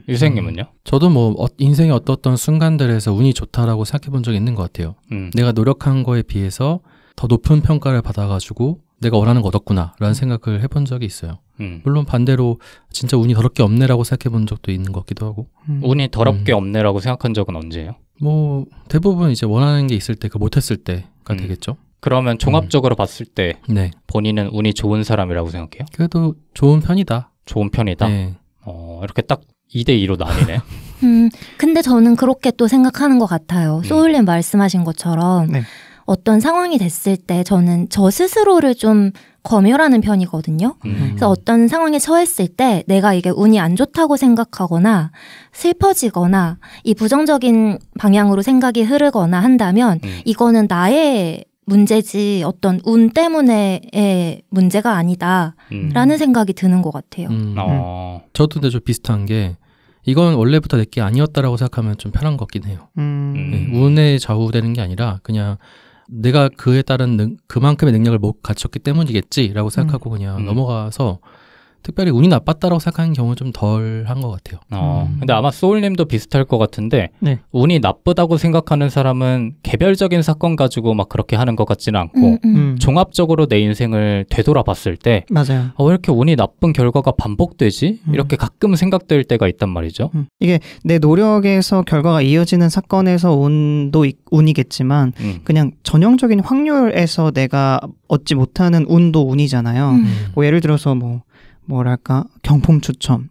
Speaker 1: 유생님은요?
Speaker 3: 저도 뭐 인생의 어떤 순간들에서 운이 좋다라고 생각해 본 적이 있는 것 같아요. 내가 노력한 거에 비해서 더 높은 평가를 받아가지고 내가 원하는 거 얻었구나라는 생각을 해본 적이 있어요. 물론 반대로 진짜 운이 더럽게 없네라고 생각해 본 적도 있는 것 같기도 하고.
Speaker 1: 운이 더럽게 없네라고 생각한 적은 언제예요?
Speaker 3: 뭐 대부분 이제 원하는 게 있을 때 그 못했을 때가 되겠죠.
Speaker 1: 그러면 종합적으로 봤을 때
Speaker 3: 네.
Speaker 1: 본인은 운이 좋은 사람이라고 생각해요?
Speaker 3: 그래도 좋은 편이다.
Speaker 1: 좋은 편이다?
Speaker 3: 네.
Speaker 1: 이렇게 딱 2대2로 나뉘네.
Speaker 4: 근데 저는 그렇게 또 생각하는 것 같아요. 소울님 말씀하신 것처럼
Speaker 2: 네.
Speaker 4: 어떤 상황이 됐을 때 저는 저 스스로를 좀 검열하는 편이거든요. 그래서 어떤 상황에 처했을 때 내가 이게 운이 안 좋다고 생각하거나 슬퍼지거나 이 부정적인 방향으로 생각이 흐르거나 한다면 이거는 나의 문제지 어떤 운 때문에의 문제가 아니다라는 생각이 드는 것 같아요.
Speaker 3: 저도 근데 좀 비슷한 게 이건 원래부터 내게 아니었다라고 생각하면 좀 편한 것 같긴 해요. 네, 운에 좌우되는 게 아니라 그냥 내가 그에 따른 그만큼의 능력을 못 갖췄기 때문이겠지라고 생각하고 그냥 넘어가서 특별히 운이 나빴다라고 생각하는 경우는 좀 덜한 것 같아요.
Speaker 1: 근데 아마 소울님도 비슷할 것 같은데
Speaker 2: 네.
Speaker 1: 운이 나쁘다고 생각하는 사람은 개별적인 사건 가지고 막 그렇게 하는 것 같지는 않고 종합적으로 내 인생을 되돌아봤을 때
Speaker 2: 맞아요.
Speaker 1: 왜 이렇게 운이 나쁜 결과가 반복되지? 이렇게 가끔 생각될 때가 있단 말이죠.
Speaker 2: 이게 내 노력에서 결과가 이어지는 사건에서 운이겠지만 그냥 전형적인 확률에서 내가 얻지 못하는 운도 운이잖아요. 뭐 예를 들어서 뭐랄까 경품 추첨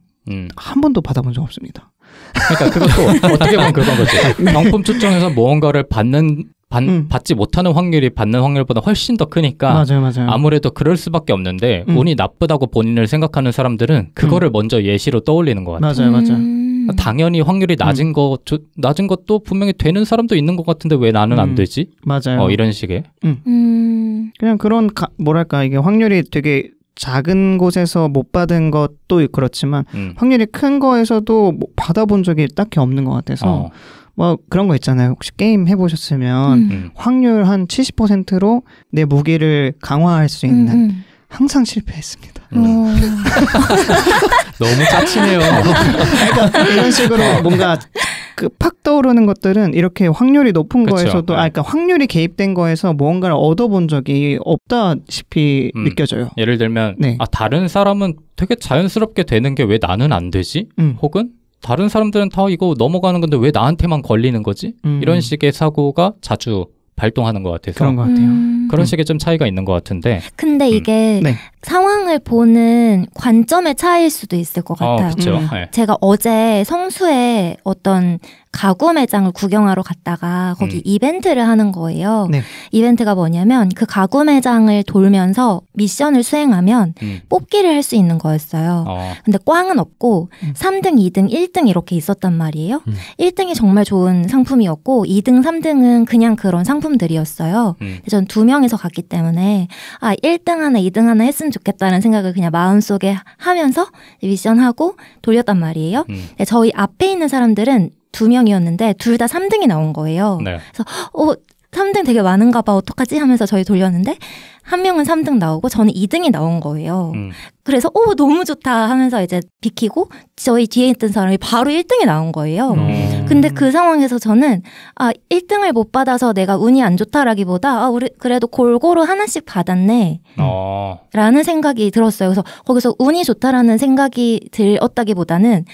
Speaker 2: 한 번도 받아본 적 없습니다.
Speaker 1: 그러니까 그것도 어떻게 보면 그런 거지. 경품 추첨에서 무언가를 받지 못하는 확률이 받는 확률보다 훨씬 더 크니까
Speaker 2: 맞아요.
Speaker 1: 아무래도 그럴 수밖에 없는데 운이 나쁘다고 본인을 생각하는 사람들은 그거를 먼저 예시로 떠올리는 것 같아요.
Speaker 2: 맞아요.
Speaker 1: 당연히 확률이 낮은 것도 분명히 되는 사람도 있는 것 같은데 왜 나는 안 되지?
Speaker 2: 맞아요.
Speaker 1: 이런 식의.
Speaker 2: 그냥 그런 뭐랄까 이게 확률이 되게 작은 곳에서 못 받은 것도 그렇지만 확률이 큰 거에서도 받아본 적이 딱히 없는 것 같아서 뭐 그런 거 있잖아요. 혹시 게임 해보셨으면 확률 한 70%로 내 무기를 강화할 수 있는 항상 실패했습니다.
Speaker 1: 너무 짜치네요.
Speaker 2: 그러니까 이런 식으로 뭔가 팍 떠오르는 것들은 이렇게 확률이 높은 거에서도 그러니까 확률이 개입된 거에서 무언가를 얻어본 적이 없다시피 느껴져요.
Speaker 1: 예를 들면 다른 사람은 되게 자연스럽게 되는 게 왜 나는 안 되지? 혹은 다른 사람들은 다 이거 넘어가는 건데 왜 나한테만 걸리는 거지? 이런 식의 사고가 자주 발동하는 것 같아서
Speaker 2: 그런 것 같아요.
Speaker 1: 그런 식의 좀 차이가 있는 것 같은데
Speaker 4: 근데 이게 상황을 보는 관점의 차이일 수도 있을 것 같아요.
Speaker 1: 그렇죠.
Speaker 4: 제가 어제 성수에 어떤 가구 매장을 구경하러 갔다가 거기 이벤트를 하는 거예요. 이벤트가 뭐냐면 그 가구 매장을 돌면서 미션을 수행하면 뽑기를 할 수 있는 거였어요. 근데 꽝은 없고 3등, 2등, 1등 이렇게 있었단 말이에요. 1등이 정말 좋은 상품이었고 2등, 3등은 그냥 그런 상품들이었어요. 전 2명이서 갔기 때문에 1등 하나, 2등 하나 했으면 좋겠다는 생각을 그냥 마음속에 하면서 미션하고 돌렸단 말이에요. 저희 앞에 있는 사람들은 2명이었는데 둘 다 3등이 나온 거예요. 그래서 3등 되게 많은가 봐 어떡하지 하면서 저희 돌렸는데 한 명은 3등 나오고 저는 2등이 나온 거예요. 그래서 너무 좋다 하면서 이제 비키고 저희 뒤에 있던 사람이 바로 1등이 나온 거예요. 근데 그 상황에서 저는 1등을 못 받아서 내가 운이 안 좋다라기보다 우리 그래도 골고루 하나씩 받았네 라는 생각이 들었어요. 그래서 거기서 운이 좋다라는 생각이 들었다기보다는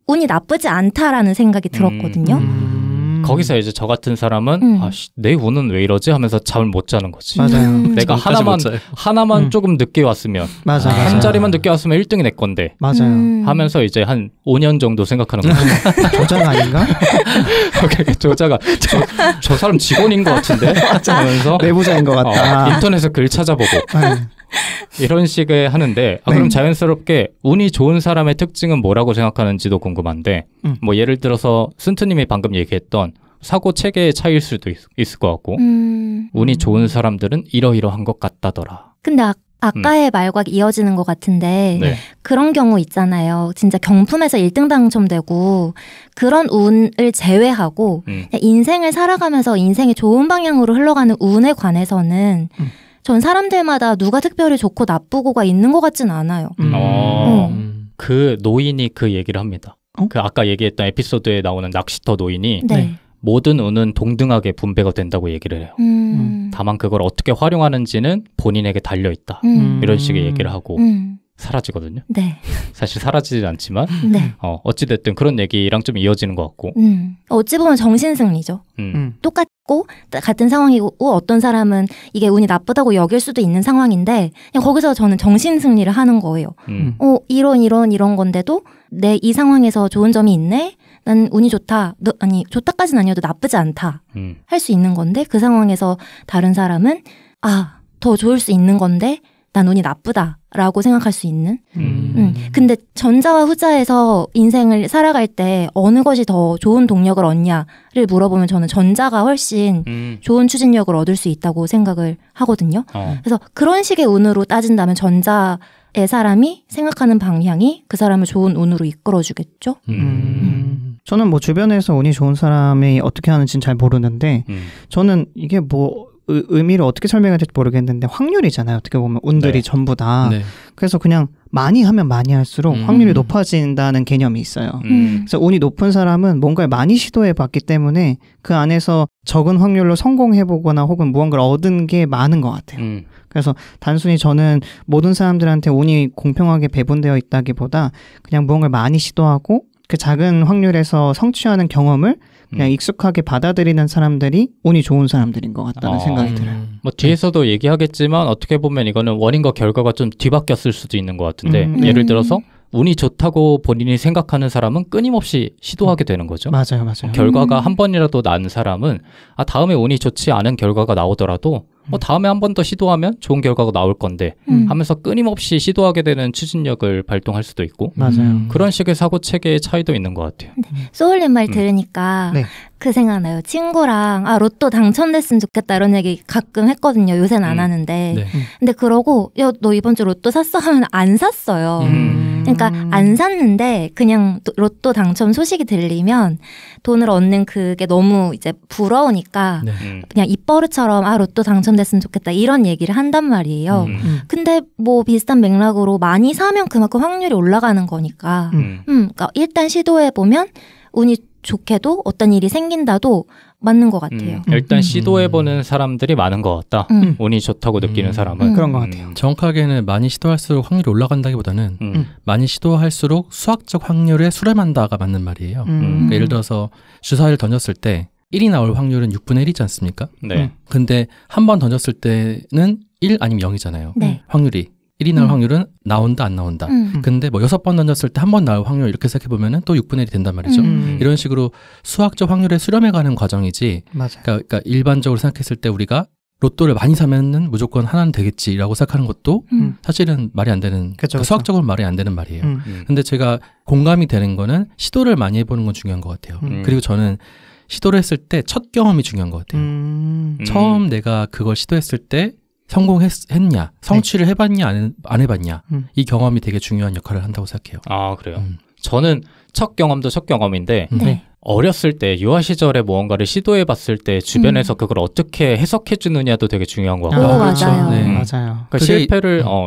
Speaker 4: 운이 나쁘지 않다라는 생각이 들었거든요.
Speaker 1: 거기서 이제 저 같은 사람은 내 운은 왜 이러지 하면서 잠을 못 자는 거지.
Speaker 2: 맞아요.
Speaker 1: 내가 하나만 조금 늦게 왔으면 한 자리만 늦게 왔으면 1등이 내 건데.
Speaker 2: 맞아요.
Speaker 1: 하면서 이제 한 5년 정도 생각하는 거지.
Speaker 2: 조작 아닌가?
Speaker 1: 조자가 저 사람 직원인 것 같은데 하면서
Speaker 2: 내부자인 것 같다.
Speaker 1: 인터넷에 글 찾아보고 이런 식의 하는데 그럼 자연스럽게 운이 좋은 사람의 특징은 뭐라고 생각하는지도 궁금한데 뭐 예를 들어서 순트님이 방금 얘기했던 사고 체계의 차이일 수도 있을 것 같고 운이 좋은 사람들은 이러이러한 것 같다더라.
Speaker 4: 근데 아까의 말과 이어지는 것 같은데 그런 경우 있잖아요. 진짜 경품에서 1등 당첨되고 그런 운을 제외하고 인생을 살아가면서 인생이 좋은 방향으로 흘러가는 운에 관해서는 전 사람들마다 누가 특별히 좋고 나쁘고가 있는 것 같진 않아요.
Speaker 1: 그 노인이 그 얘기를 합니다. 그 아까 얘기했던 에피소드에 나오는 낚시터 노인이
Speaker 4: 네.
Speaker 1: 모든 운은 동등하게 분배가 된다고 얘기를 해요. 다만 그걸 어떻게 활용하는지는 본인에게 달려있다. 이런 식의 얘기를 하고 사라지거든요.
Speaker 4: 네.
Speaker 1: 사실 사라지진 않지만
Speaker 4: 네.
Speaker 1: 어찌됐든 그런 얘기랑 좀 이어지는 것 같고
Speaker 4: 어찌 보면 정신승리죠. 똑같고 같은 상황이고 어떤 사람은 이게 운이 나쁘다고 여길 수도 있는 상황인데 그냥 거기서 저는 정신승리를 하는 거예요. 이런 건데도 내 이 상황에서 좋은 점이 있네? 난 운이 좋다. 아니 좋다까지는 아니어도 나쁘지 않다. 할 수 있는 건데 그 상황에서 다른 사람은 더 좋을 수 있는 건데 난 운이 나쁘다라고 생각할 수 있는. 근데 전자와 후자에서 인생을 살아갈 때 어느 것이 더 좋은 동력을 얻냐를 물어보면 저는 전자가 훨씬 좋은 추진력을 얻을 수 있다고 생각을 하거든요. 그래서 그런 식의 운으로 따진다면 전자의 사람이 생각하는 방향이 그 사람을 좋은 운으로 이끌어주겠죠.
Speaker 2: 저는 뭐 주변에서 운이 좋은 사람이 어떻게 하는지는 잘 모르는데 저는 이게 뭐 의미를 어떻게 설명해야 될지 모르겠는데 확률이잖아요. 어떻게 보면 운들이
Speaker 1: 네.
Speaker 2: 전부 다.
Speaker 3: 네.
Speaker 2: 그래서 그냥 많이 하면 많이 할수록 확률이 높아진다는 개념이 있어요. 그래서 운이 높은 사람은 뭔가를 많이 시도해봤기 때문에 그 안에서 적은 확률로 성공해보거나 혹은 무언가를 얻은 게 많은 것 같아요. 그래서 단순히 저는 모든 사람들한테 운이 공평하게 배분되어 있다기보다 그냥 무언가를 많이 시도하고 그 작은 확률에서 성취하는 경험을 그냥 익숙하게 받아들이는 사람들이 운이 좋은 사람들인 것 같다는 생각이 들어요.
Speaker 1: 뭐 뒤에서도 얘기하겠지만 어떻게 보면 이거는 원인과 결과가 좀 뒤바뀌었을 수도 있는 것 같은데 예를 들어서 운이 좋다고 본인이 생각하는 사람은 끊임없이 시도하게 되는 거죠.
Speaker 2: 맞아요.
Speaker 1: 결과가 한 번이라도 난 사람은 다음에 운이 좋지 않은 결과가 나오더라도 다음에 한 번 더 시도하면 좋은 결과가 나올 건데 하면서 끊임없이 시도하게 되는 추진력을 발동할 수도 있고
Speaker 2: 맞아요.
Speaker 1: 그런 식의 사고 체계의 차이도 있는 것 같아요.
Speaker 4: 소울님 말 들으니까 그 생각나요. 친구랑 로또 당첨됐으면 좋겠다 이런 얘기 가끔 했거든요. 요새는 안 하는데. 근데 그러고 야, 너 이번 주 로또 샀어? 하면 안 샀어요. 그러니까 안 샀는데 그냥 로또 당첨 소식이 들리면 돈을 얻는 그게 너무 이제 부러우니까 그냥 입버릇처럼 로또 당첨됐으면 좋겠다 이런 얘기를 한단 말이에요. 근데 뭐 비슷한 맥락으로 많이 사면 그만큼 확률이 올라가는 거니까 그러니까 일단 시도해보면 운이 좋게도 어떤 일이 생긴다도 맞는 것 같아요.
Speaker 1: 일단 시도해보는 사람들이 많은 것 같다. 운이 좋다고 느끼는 사람은.
Speaker 2: 그런 것 같아요.
Speaker 3: 정확하게는 많이 시도할수록 확률이 올라간다기보다는 많이 시도할수록 수학적 확률에 수렴한다가 맞는 말이에요. 그러니까 예를 들어서 주사위를 던졌을 때 1이 나올 확률은 6분의 1이지 않습니까?
Speaker 1: 네.
Speaker 3: 근데 한 번 던졌을 때는 1 아니면 0이잖아요.
Speaker 4: 네.
Speaker 3: 확률이. 1이 나올 확률은 나온다 안 나온다. 근데 뭐 6번 던졌을 때 한 번 나올 확률 이렇게 생각해보면 또 6분의 1이 된단 말이죠. 이런 식으로 수학적 확률에 수렴해가는 과정이지.
Speaker 2: 맞아요.
Speaker 3: 그러니까 일반적으로 생각했을 때 우리가 로또를 많이 사면은 무조건 하나는 되겠지라고 생각하는 것도 사실은 말이 안 되는,
Speaker 2: 그쵸.
Speaker 3: 수학적으로 말이 안 되는 말이에요. 근데 제가 공감이 되는 거는 시도를 많이 해보는 건 중요한 것 같아요. 그리고 저는 시도를 했을 때 첫 경험이 중요한 것 같아요. 처음 내가 그걸 시도했을 때 성공했냐, 성취를 해봤냐, 안 해봤냐, 이 경험이 되게 중요한 역할을 한다고 생각해요.
Speaker 1: 아, 그래요? 저는 첫 경험도 첫 경험인데, 어렸을 때, 유아 시절에 무언가를 시도해봤을 때, 주변에서 그걸 어떻게 해석해주느냐도 되게 중요한 것 같아요.
Speaker 4: 맞아요.
Speaker 2: 네. 맞아요.
Speaker 1: 그러니까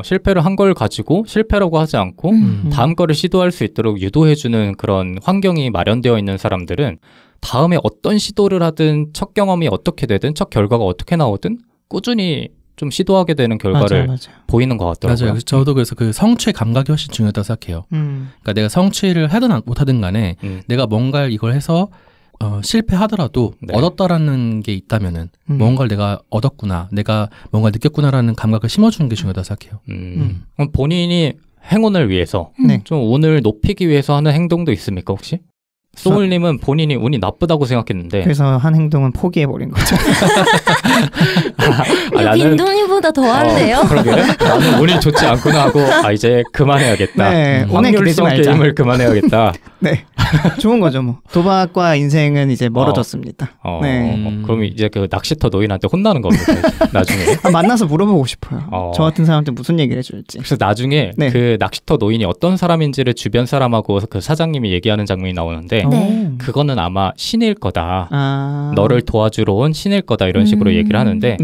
Speaker 1: 실패를 한 걸 가지고 실패라고 하지 않고, 다음 거를 시도할 수 있도록 유도해주는 그런 환경이 마련되어 있는 사람들은, 다음에 어떤 시도를 하든, 첫 경험이 어떻게 되든, 첫 결과가 어떻게 나오든, 꾸준히 좀 시도하게 되는 결과를
Speaker 2: 맞아요.
Speaker 1: 보이는 것 같더라고요.
Speaker 3: 맞아요. 저도 그래서 그 성취의 감각이 훨씬 중요하다고 생각해요. 그러니까 내가 성취를 하든 못하든 간에 내가 뭔가 이걸 해서 실패하더라도 얻었다라는 게 있다면은 뭔가를 내가 얻었구나, 내가 뭔가 느꼈구나라는 감각을 심어주는 게 중요하다고 생각해요.
Speaker 1: 그럼 본인이 행운을 위해서 좀 운을 높이기 위해서 하는 행동도 있습니까 혹시? 소울님은 본인이 운이 나쁘다고 생각했는데
Speaker 2: 그래서 한 행동은 포기해버린 거죠.
Speaker 1: 나는
Speaker 4: 빈둥이보다 더한데요?
Speaker 1: 그러게 나는 운이 좋지 않구나 하고 이제 그만해야겠다.
Speaker 2: 네,
Speaker 1: 확률성 게임을 그만해야겠다.
Speaker 2: 네, 좋은 거죠 뭐. 도박과 인생은 이제 멀어졌습니다. 네.
Speaker 1: 그럼 이제 그 낚시터 노인한테 혼나는 겁니다. 나중에
Speaker 2: 만나서 물어보고 싶어요. 저 같은 사람한테 무슨 얘기를 해줄지.
Speaker 1: 그래서 나중에 그 낚시터 노인이 어떤 사람인지를 주변 사람하고 그 사장님이 얘기하는 장면이 나오는데 그거는 아마 신일 거다. 너를 도와주러 온 신일 거다 이런 식으로 얘기를 하는데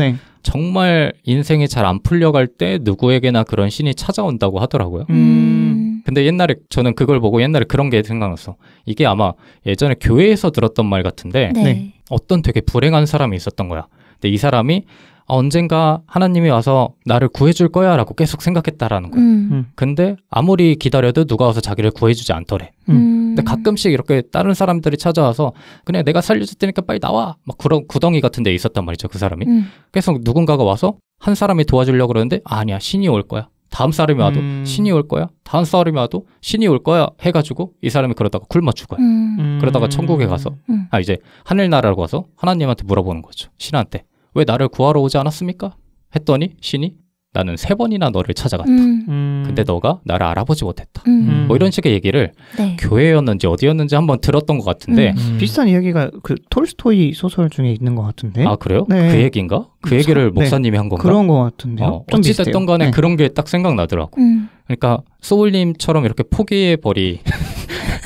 Speaker 1: 정말 인생이 잘 안 풀려갈 때 누구에게나 그런 신이 찾아온다고 하더라고요. 근데 옛날에 저는 그걸 보고 옛날에 그런 게 생각났어. 이게 아마 예전에 교회에서 들었던 말 같은데
Speaker 4: 네.
Speaker 1: 어떤 되게 불행한 사람이 있었던 거야. 근데 이 사람이 언젠가 하나님이 와서 나를 구해줄 거야 라고 계속 생각했다라는 거야. 근데 아무리 기다려도 누가 와서 자기를 구해주지 않더래. 근데 가끔씩 이렇게 다른 사람들이 찾아와서 그냥 내가 살려줄 테니까 빨리 나와 막 그런 구덩이 같은 데 있었단 말이죠. 그 사람이. 계속 누군가가 와서 한 사람이 도와주려고 그러는데 아니야, 신이 올 거야. 다음 사람이 와도 신이 올 거야. 다음 사람이 와도 신이 올 거야 해가지고 이 사람이 그러다가 굶어 죽어요. 그러다가 천국에 가서 이제 하늘나라로 가서 하나님한테 물어보는 거죠. 신한테. 왜 나를 구하러 오지 않았습니까? 했더니 신이 나는 3번이나 너를 찾아갔다. 근데 너가 나를 알아보지 못했다. 뭐 이런 식의 얘기를 네. 교회였는지 어디였는지 한번 들었던 것 같은데
Speaker 2: 비슷한 이야기가 그 톨스토이 소설 중에 있는 것 같은데.
Speaker 1: 아 그래요?
Speaker 2: 네.
Speaker 1: 그 얘기인가? 그 얘기를 목사님이 한 건가?
Speaker 2: 그런 것 같은데요.
Speaker 1: 어찌됐든 간에 그런 게 딱 생각나더라고. 그러니까 소울님처럼 이렇게 포기해버리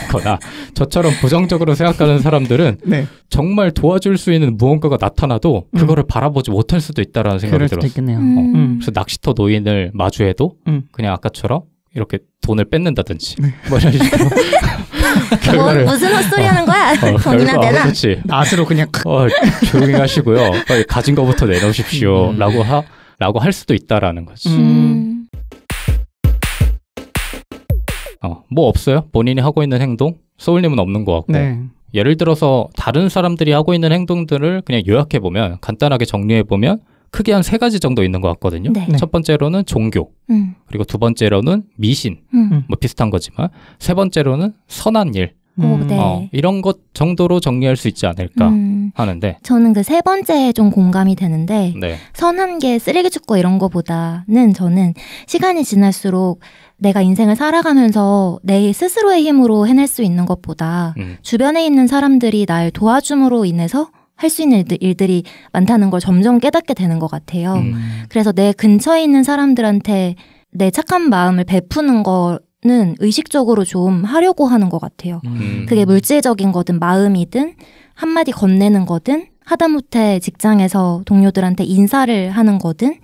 Speaker 1: 거나 저처럼 부정적으로 생각하는 사람들은
Speaker 2: 네.
Speaker 1: 정말 도와줄 수 있는 무언가가 나타나도 그거를 바라보지 못할 수도 있다라는 생각이 들었어요.
Speaker 2: 그럴 수도 있겠네요.
Speaker 1: 그래서 낚시터 노인을 마주해도 그냥 아까처럼 이렇게 돈을 뺏는다든지 뭐 이런 식으로
Speaker 4: 결과를 무슨 헛소리 하는 거야? 돈이나 내놔.
Speaker 1: 그렇지.
Speaker 2: 낫으로 그냥
Speaker 1: 조용히 하시고요. 빨리 가진 거부터 내놓으십시오. 라고 할 수도 있다라는 거지. 뭐 없어요? 본인이 하고 있는 행동? 소울님은 없는 것 같고.
Speaker 2: 네.
Speaker 1: 예를 들어서 다른 사람들이 하고 있는 행동들을 그냥 요약해보면, 간단하게 정리해보면 크게 한 3가지 정도 있는 것 같거든요.
Speaker 4: 네.
Speaker 1: 첫 번째로는 종교, 그리고 두 번째로는 미신, 뭐 비슷한 거지만, 세 번째로는 선한 일.
Speaker 4: 네.
Speaker 1: 이런 것 정도로 정리할 수 있지 않을까 하는데
Speaker 4: 저는 그 3번째에 좀 공감이 되는데
Speaker 1: 네.
Speaker 4: 선한 게 쓰레기 줍고 이런 거보다는 저는 시간이 지날수록 내가 인생을 살아가면서 내 스스로의 힘으로 해낼 수 있는 것보다 주변에 있는 사람들이 날 도와줌으로 인해서 할 수 있는 일들이 많다는 걸 점점 깨닫게 되는 것 같아요. 그래서 내 근처에 있는 사람들한테 내 착한 마음을 베푸는 거는 의식적으로 좀 하려고 하는 것 같아요. 그게 물질적인 거든 마음이든 한마디 건네는 거든 하다못해 직장에서 동료들한테 인사를 하는 거든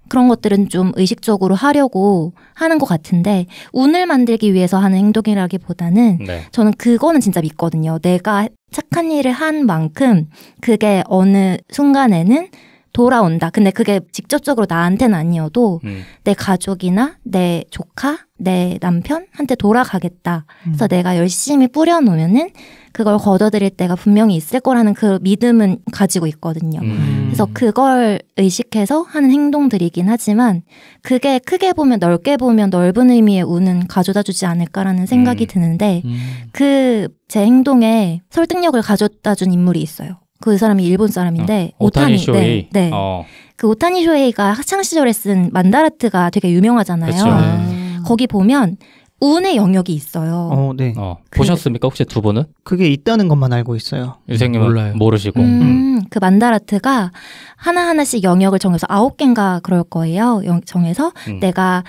Speaker 4: 그런 것들은 좀 의식적으로 하려고 하는 것 같은데 운을 만들기 위해서 하는 행동이라기보다는
Speaker 1: 네.
Speaker 4: 저는 그거는 진짜 믿거든요. 내가 착한 일을 한 만큼 그게 어느 순간에는 돌아온다. 근데 그게 직접적으로 나한테는 아니어도 내 가족이나 내 조카, 내 남편한테 돌아가겠다. 그래서 내가 열심히 뿌려놓으면은 그걸 거둬들일 때가 분명히 있을 거라는 그 믿음은 가지고 있거든요. 그래서 그걸 의식해서 하는 행동들이긴 하지만 그게 크게 보면 넓게 보면 넓은 의미의 운은 가져다 주지 않을까라는 생각이 드는데 그 제 행동에 설득력을 가져다 준 인물이 있어요. 그 사람이 일본 사람인데
Speaker 1: 오타니 쇼헤이.
Speaker 4: 네. 그 오타니 쇼헤이가 학창 시절에 쓴 만다라트가 되게 유명하잖아요. 거기 보면 운의 영역이 있어요.
Speaker 2: 네.
Speaker 1: 보셨습니까? 혹시 두 분은?
Speaker 2: 그게 있다는 것만 알고 있어요.
Speaker 1: 유생님은
Speaker 3: 몰라요.
Speaker 1: 모르시고.
Speaker 4: 그 만다라트가 하나하나씩 영역을 정해서 9개인가 그럴 거예요. 정해서 내가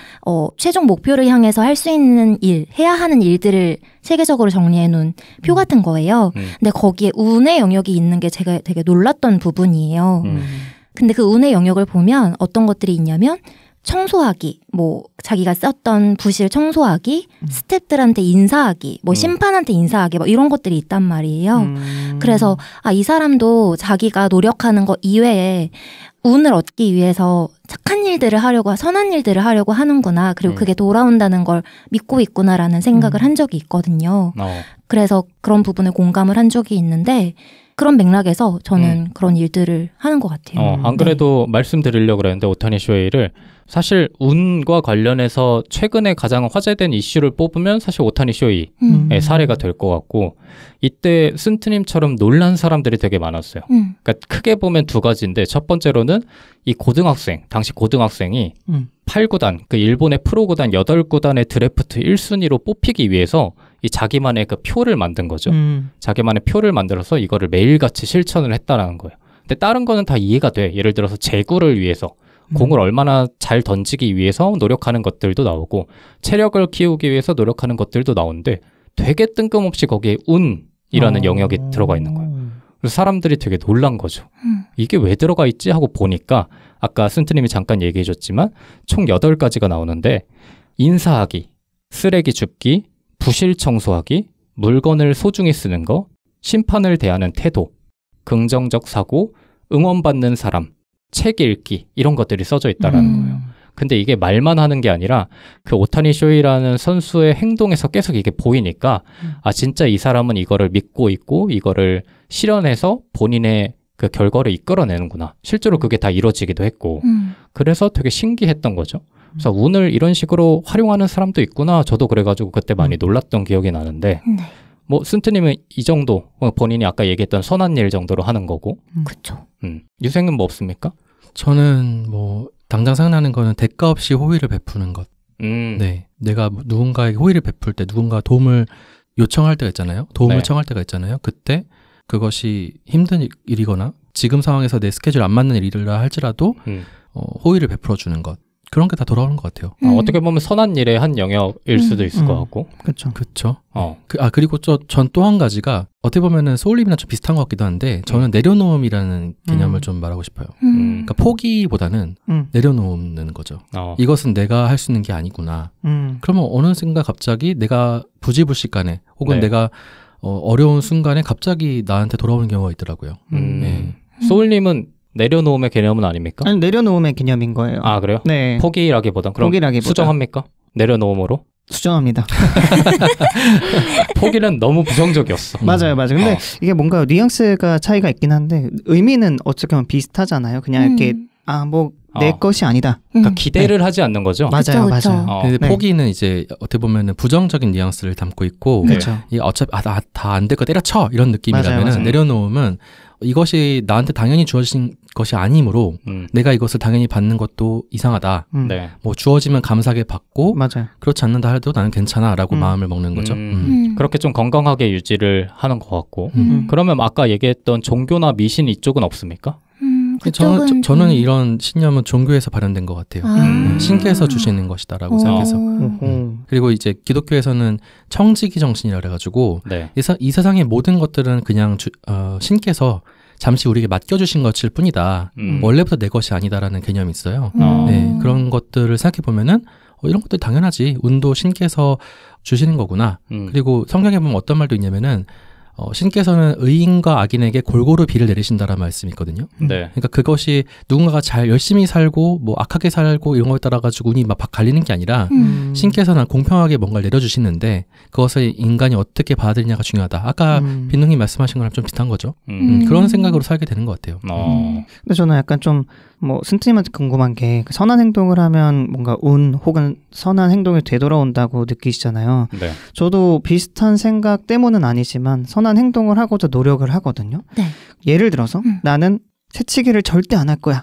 Speaker 4: 최종 목표를 향해서 할 수 있는 일, 해야 하는 일들을 체계적으로 정리해 놓은 표 같은 거예요. 근데 거기에 운의 영역이 있는 게 제가 되게 놀랐던 부분이에요. 근데 그 운의 영역을 보면 어떤 것들이 있냐면 청소하기, 뭐 자기가 썼던 부실 청소하기, 스태프들한테 인사하기, 뭐 심판한테 인사하기, 뭐 이런 것들이 있단 말이에요. 그래서 이 사람도 자기가 노력하는 것 이외에 운을 얻기 위해서 착한 일들을 하려고, 선한 일들을 하려고 하는구나. 그리고 그게 돌아온다는 걸 믿고 있구나라는 생각을 한 적이 있거든요. 그래서 그런 부분에 공감을 한 적이 있는데 그런 맥락에서 저는 그런 일들을 하는 것 같아요.
Speaker 1: 안 그래도 말씀드리려고 그랬는데 오타니 쇼헤이를 사실 운과 관련해서 최근에 가장 화제된 이슈를 뽑으면 사실 오타니 쇼헤이의 사례가 될 것 같고 이때 쓴트님처럼 놀란 사람들이 되게 많았어요. 그러니까 크게 보면 2가지인데 첫 번째로는 이 당시 고등학생이 8구단, 그 일본의 프로구단 8구단의 드래프트 1순위로 뽑히기 위해서 이 자기만의 그 표를 만든 거죠. 자기만의 표를 만들어서 이거를 매일같이 실천을 했다라는 거예요. 근데 다른 거는 다 이해가 돼. 예를 들어서 제구를 위해서 공을 얼마나 잘 던지기 위해서 노력하는 것들도 나오고 체력을 키우기 위해서 노력하는 것들도 나오는데 되게 뜬금없이 거기에 운이라는 영역이 들어가 있는 거예요. 그래서 사람들이 되게 놀란 거죠. 이게 왜 들어가 있지 하고 보니까 아까 순트님이 잠깐 얘기해 줬지만 총 8가지가 나오는데 인사하기, 쓰레기 줍기, 부실 청소하기, 물건을 소중히 쓰는 거, 심판을 대하는 태도, 긍정적 사고, 응원받는 사람, 책 읽기 이런 것들이 써져 있다라는 거예요. 근데 이게 말만 하는 게 아니라 그 오타니 쇼헤이라는 선수의 행동에서 계속 이게 보이니까 아 진짜 이 사람은 이거를 믿고 있고 이거를 실현해서 본인의 그 결과를 이끌어내는구나. 실제로 그게 다 이루어지기도 했고 그래서 되게 신기했던 거죠. 그래서 운을 이런 식으로 활용하는 사람도 있구나. 저도 그래가지고 그때 많이 놀랐던 기억이 나는데 뭐 순트님은 이 정도 본인이 아까 얘기했던 선한 일 정도로 하는 거고
Speaker 4: 그렇죠.
Speaker 1: 유생은 뭐 없습니까?
Speaker 3: 저는 뭐 당장 생각나는 거는 대가 없이 호의를 베푸는 것. 네, 내가 누군가에게 호의를 베풀 때 누군가 도움을 요청할 때가 있잖아요. 도움을
Speaker 1: 네.
Speaker 3: 청할 때가 있잖아요. 그때 그것이 힘든 일이거나 지금 상황에서 내 스케줄 안 맞는 일이라 할지라도 호의를 베풀어 주는 것. 그런 게 다 돌아오는 것 같아요.
Speaker 1: 어떻게 보면 선한 일의 한 영역일 수도 있을 것 같고.
Speaker 3: 그렇죠. 그리고 전 또 한 가지가 어떻게 보면은 소울림이랑 좀 비슷한 것 같기도 한데 저는 내려놓음이라는 개념을 좀 말하고 싶어요. 그러니까 포기보다는 내려놓는 거죠. 이것은 내가 할 수 있는 게 아니구나. 그러면 어느 순간 갑자기 내가 부지불식간에 혹은 내가 어려운 순간에 갑자기 나한테 돌아오는 경우가 있더라고요. 네.
Speaker 1: 소울님은 내려놓음의 개념은 아닙니까?
Speaker 2: 아니, 내려놓음의 개념인 거예요.
Speaker 1: 아, 그래요?
Speaker 2: 네.
Speaker 1: 포기라기보단 그럼 수정합니까? 내려놓음으로?
Speaker 2: 수정합니다.
Speaker 1: 포기는 너무 부정적이었어.
Speaker 2: 맞아요. 근데 이게 뭔가 뉘앙스가 차이가 있긴 한데 의미는 어떻게 보면 비슷하잖아요. 그냥 이렇게 내 것이 아니다.
Speaker 1: 그러니까 기대를 하지 않는 거죠.
Speaker 2: 맞아요.
Speaker 3: 근데 포기는 이제 어떻게 보면은 부정적인 뉘앙스를 담고 있고, 이게 어차피 다 안 될 거 때려쳐 이런 느낌이라면
Speaker 2: 맞아요.
Speaker 3: 내려놓으면 이것이 나한테 당연히 주어진 것이 아니므로 내가 이것을 당연히 받는 것도 이상하다. 뭐 주어지면 감사하게 받고 그렇지 않는다 해도 나는 괜찮아라고 마음을 먹는 거죠.
Speaker 1: 그렇게 좀 건강하게 유지를 하는 것 같고. 그러면 아까 얘기했던 종교나 미신 이쪽은 없습니까?
Speaker 3: 저는 이런 신념은 종교에서 발현된 것 같아요. 신께서 주시는 것이다라고 생각해서. 그리고 이제 기독교에서는 청지기 정신이라 그래가지고 이 세상의 모든 것들은 그냥 신께서 잠시 우리에게 맡겨주신 것일 뿐이다. 원래부터 내 것이 아니다라는 개념이 있어요. 네, 그런 것들을 생각해보면은 이런 것들 당연하지. 운도 신께서 주시는 거구나. 그리고 성경에 보면 어떤 말도 있냐면은 신께서는 의인과 악인에게 골고루 비를 내리신다라는 말씀이 있거든요. 그러니까 그것이 누군가가 잘 열심히 살고 뭐 악하게 살고 이런 거에 따라 가지고 운이 막 갈리는 게 아니라 신께서는 공평하게 뭔가를 내려주시는데 그것을 인간이 어떻게 받아들이냐가 중요하다. 아까 빈둥이 말씀하신 거랑 좀 비슷한 거죠. 그런 생각으로 살게 되는 것 같아요.
Speaker 2: 근데 저는 약간 좀 뭐 순트님한테 궁금한 게 선한 행동을 하면 뭔가 운 혹은 선한 행동이 되돌아온다고 느끼시잖아요. 저도 비슷한 생각 때문은 아니지만 선한 행동을 하고자 노력을 하거든요. 예를 들어서 나는 새치기를 절대 안 할 거야.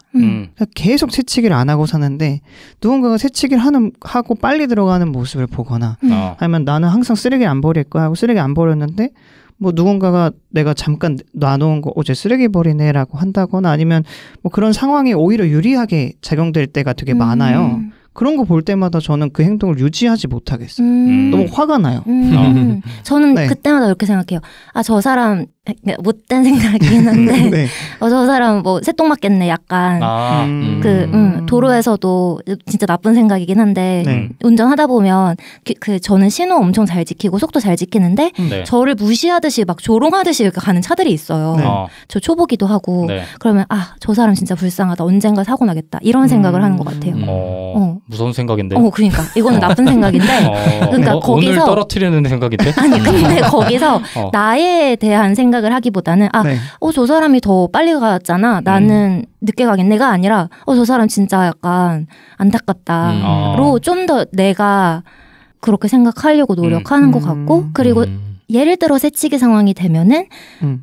Speaker 2: 계속 새치기를 안 하고 사는데 누군가가 새치기를 하고 빨리 들어가는 모습을 보거나 아니면 나는 항상 쓰레기를 안 버릴 거야 하고 쓰레기 안 버렸는데 뭐 누군가가 내가 잠깐 놔놓은 거 어제 쓰레기 버리네라고 한다거나 아니면 뭐 그런 상황이 오히려 유리하게 작용될 때가 되게 많아요. 그런 거 볼 때마다 저는 그 행동을 유지하지 못하겠어요. 너무 화가 나요.
Speaker 4: 저는 그때마다 이렇게 생각해요. 저 사람 못된 생각이긴 한데 저 사람 뭐 새똥 맞겠네 약간 도로에서도 진짜 나쁜 생각이긴 한데 운전하다 보면 저는 신호 엄청 잘 지키고 속도 잘 지키는데 저를 무시하듯이 막 조롱하듯이 이렇게 가는 차들이 있어요. 저 초보기도 하고 그러면 저 사람 진짜 불쌍하다. 언젠가 사고 나겠다. 이런 생각을 하는 것 같아요.
Speaker 1: 무서운 생각인데.
Speaker 4: 그러니까 이거는 나쁜 생각인데. 그러니까 거기서
Speaker 1: 오늘 떨어뜨리는 생각인데.
Speaker 4: 아니 근데 거기서 나에 대한 생각을 하기보다는 저 사람이 더 빨리 갔잖아. 나는 늦게 가겠네가 아니라 저 사람 진짜 약간 안타깝다로 좀 더 내가 그렇게 생각하려고 노력하는 것 같고 그리고 예를 들어 새치기 상황이 되면은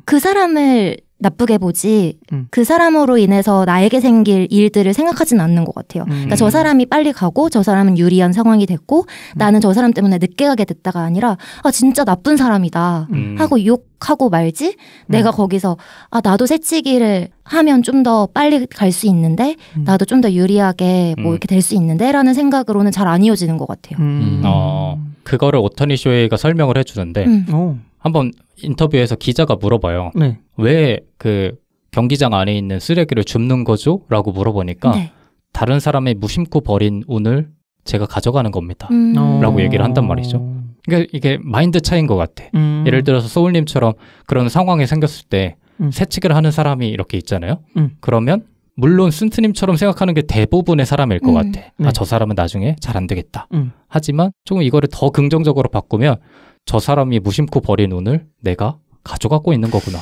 Speaker 4: 그 사람을 나쁘게 보지 그 사람으로 인해서 나에게 생길 일들을 생각하진 않는 것 같아요. 그러니까 저 사람이 빨리 가고 저 사람은 유리한 상황이 됐고 나는 저 사람 때문에 늦게 가게 됐다가 아니라 진짜 나쁜 사람이다 하고 욕하고 말지 내가 거기서 나도 새치기를 하면 좀 더 빨리 갈 수 있는데 나도 좀 더 유리하게 뭐 이렇게 될 수 있는데 라는 생각으로는 잘 안 이어지는 것 같아요.
Speaker 1: 그거를 오타니 쇼헤이가 설명을 해주는데 한번 인터뷰에서 기자가 물어봐요. 왜 그 경기장 안에 있는 쓰레기를 줍는 거죠? 라고 물어보니까 네. 다른 사람의 무심코 버린 운을 제가 가져가는 겁니다. 라고 얘기를 한단 말이죠. 그러니까 이게 마인드 차이인 것 같아. 예를 들어서 소울님처럼 그런 상황이 생겼을 때 세치기를 하는 사람이 이렇게 있잖아요. 그러면 물론 쓴트님처럼 생각하는 게 대부분의 사람일 것 같아. 네. 아, 저 사람은 나중에 잘 안 되겠다. 하지만 조금 이거를 더 긍정적으로 바꾸면 저 사람이 무심코 버린 운을 내가 가져가고 있는 거구나.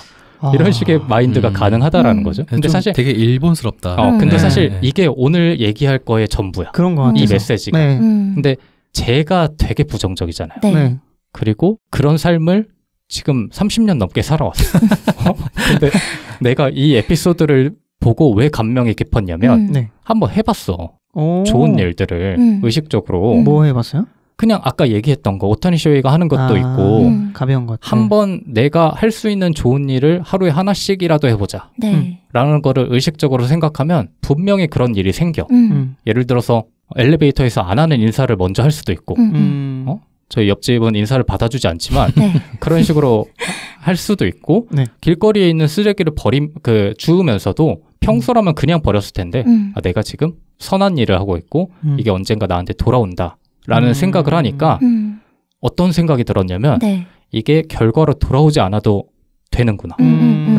Speaker 1: 이런 식의 마인드가 가능하다라는 거죠.
Speaker 3: 근데 사실 되게 일본스럽다.
Speaker 1: 근데 사실 이게 오늘 얘기할 거의 전부야.
Speaker 2: 그런 거 같아서.
Speaker 1: 이 메시지가. 네. 근데 제가 되게 부정적이잖아요.
Speaker 4: 네.
Speaker 1: 그리고 그런 삶을 지금 30년 넘게 살아왔어. 근데 내가 이 에피소드를 보고 왜 감명이 깊었냐면 한번 해봤어. 좋은 일들을 의식적으로.
Speaker 2: 뭐 해봤어요?
Speaker 1: 그냥 아까 얘기했던 거 오타니 쇼헤이가 하는 것도 있고
Speaker 2: 가벼운 것
Speaker 1: 한번 내가 할 수 있는 좋은 일을 하루에 하나씩이라도 해보자 라는 거를 의식적으로 생각하면 분명히 그런 일이 생겨. 예를 들어서 엘리베이터에서 안 하는 인사를 먼저 할 수도 있고 저희 옆집은 인사를 받아주지 않지만 그런 식으로 할 수도 있고 길거리에 있는 쓰레기를 주우면서도 평소라면 그냥 버렸을 텐데 아, 내가 지금 선한 일을 하고 있고 이게 언젠가 나한테 돌아온다 라는 생각을 하니까 어떤 생각이 들었냐면 이게 결과로 돌아오지 않아도 되는구나